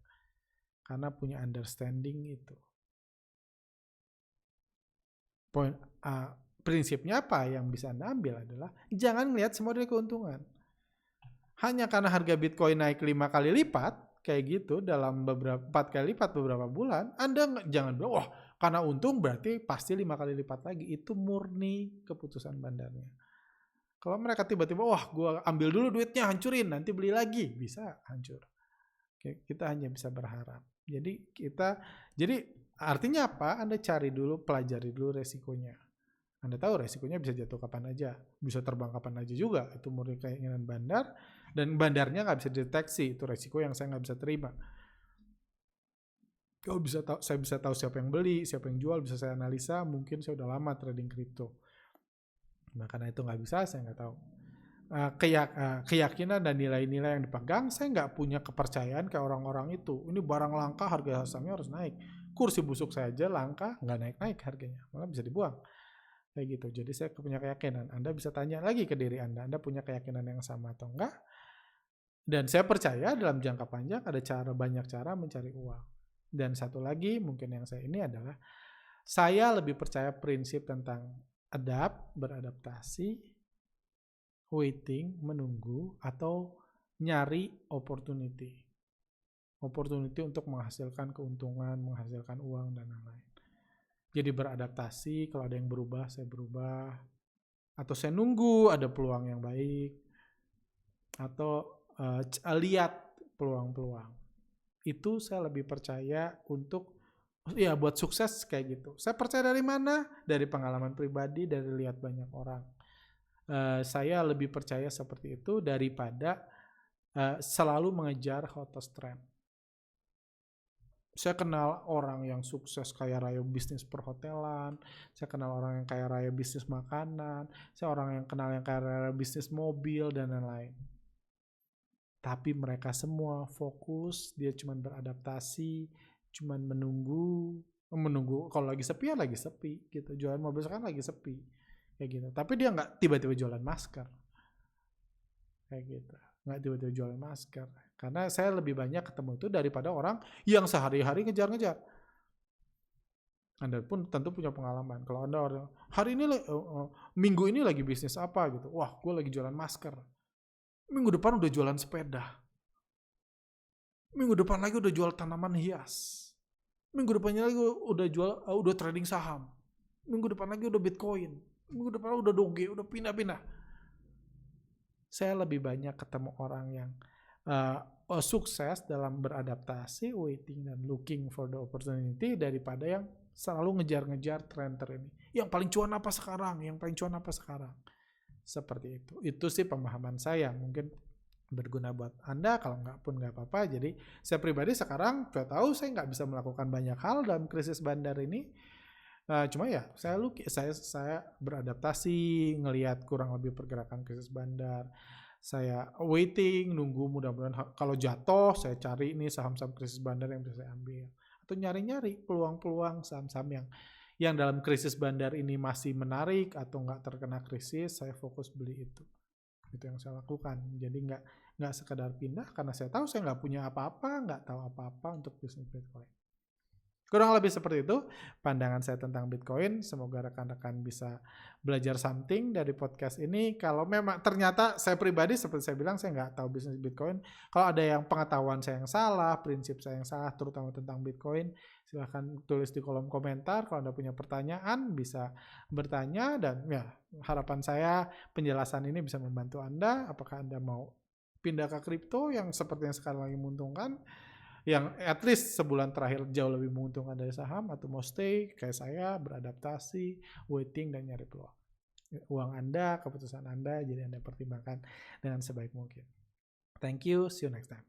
Karena punya understanding itu. Prinsipnya apa yang bisa Anda ambil adalah jangan melihat semua dari keuntungan. Hanya karena harga Bitcoin naik 5 kali lipat, kayak gitu dalam 4 kali lipat beberapa bulan, Anda jangan bilang, wah karena untung berarti pasti 5 kali lipat lagi. Itu murni keputusan bandarnya. Kalau mereka tiba-tiba, wah gue ambil dulu duitnya, hancurin, nanti beli lagi, bisa hancur. Kita hanya bisa berharap. Jadi artinya apa? Anda cari dulu, pelajari dulu resikonya. Anda tahu resikonya bisa jatuh kapan aja, bisa terbang kapan aja juga. Itu murni keinginan bandar, dan bandarnya nggak bisa dideteksi. Itu resiko yang saya nggak bisa terima. Saya bisa tahu siapa yang beli, siapa yang jual, bisa saya analisa. Mungkin saya udah lama trading kripto. Nah, karena itu nggak bisa, saya nggak tahu. Keyakinan dan nilai-nilai yang dipegang, saya nggak punya kepercayaan kayak orang-orang itu. Ini barang langka, harga sahamnya harus naik. Kursi busuk saya aja langka, nggak naik-naik harganya, malah bisa dibuang. Kayak gitu. Jadi saya punya keyakinan. Anda bisa tanya lagi ke diri Anda punya keyakinan yang sama atau enggak? Dan saya percaya dalam jangka panjang ada banyak cara mencari uang. Dan satu lagi mungkin yang saya ini adalah saya lebih percaya prinsip tentang beradaptasi, waiting, menunggu, atau nyari opportunity. Opportunity untuk menghasilkan keuntungan, menghasilkan uang, dan lain-lain. Jadi beradaptasi, kalau ada yang berubah, saya berubah. Atau saya nunggu ada peluang yang baik. Atau lihat peluang-peluang. Itu saya lebih percaya untuk, ya buat sukses kayak gitu. Saya percaya dari mana? Dari pengalaman pribadi, dari lihat banyak orang. Saya lebih percaya seperti itu daripada selalu mengejar hottest trend. Saya kenal orang yang sukses kaya raya bisnis perhotelan, saya kenal orang yang kaya raya bisnis makanan, saya orang yang kenal yang kaya raya bisnis mobil dan lain-lain. Tapi mereka semua fokus, dia cuma beradaptasi, cuma menunggu kalau lagi sepi ya lagi sepi gitu. Jualan mobil sekarang lagi sepi kayak gitu. Tapi dia nggak tiba-tiba jualan masker kayak gitu. Nggak tiba-tiba jualan masker. Karena saya lebih banyak ketemu itu daripada orang yang sehari-hari ngejar-ngejar. Anda pun tentu punya pengalaman. Kalau Anda orang hari ini minggu ini lagi bisnis apa gitu. Wah, gue lagi jualan masker. Minggu depan udah jualan sepeda. Minggu depan lagi udah jual tanaman hias. Minggu depannya lagi udah trading saham. Minggu depan lagi udah Bitcoin. Minggu depan udah Doge, udah pindah-pindah. Saya lebih banyak ketemu orang yang sukses dalam beradaptasi, waiting dan looking for the opportunity daripada yang selalu ngejar-ngejar tren ini. Yang paling cuan apa sekarang? Seperti itu. Itu sih pemahaman saya. Mungkin berguna buat Anda, kalau nggak pun nggak apa-apa. Jadi saya pribadi sekarang tahu saya nggak bisa melakukan banyak hal dalam krisis bandar ini. Cuma ya saya beradaptasi, ngelihat kurang lebih pergerakan krisis bandar. Saya waiting, nunggu, mudah-mudahan kalau jatuh saya cari ini saham-saham krisis bandar yang bisa saya ambil. Atau nyari-nyari peluang-peluang saham-saham yang dalam krisis bandar ini masih menarik atau nggak terkena krisis, saya fokus beli itu. Itu yang saya lakukan. Jadi nggak sekedar pindah karena saya tahu saya nggak punya apa-apa, nggak tahu apa-apa untuk bisnis Bitcoin. Kurang lebih seperti itu pandangan saya tentang Bitcoin. Semoga rekan-rekan bisa belajar something dari podcast ini. Kalau memang ternyata saya pribadi seperti saya bilang saya nggak tahu bisnis Bitcoin. Kalau ada yang pengetahuan saya yang salah, prinsip saya yang salah terutama tentang Bitcoin, silahkan tulis di kolom komentar. Kalau Anda punya pertanyaan bisa bertanya dan ya harapan saya penjelasan ini bisa membantu Anda. Apakah Anda mau pindah ke kripto yang seperti yang sekarang lagi menguntungkan, yang at least sebulan terakhir jauh lebih menguntungkan dari saham, atau mau stay kayak saya beradaptasi, waiting dan nyari peluang. Uang Anda, keputusan Anda, jadi Anda pertimbangkan dengan sebaik mungkin. Thank you, see you next time.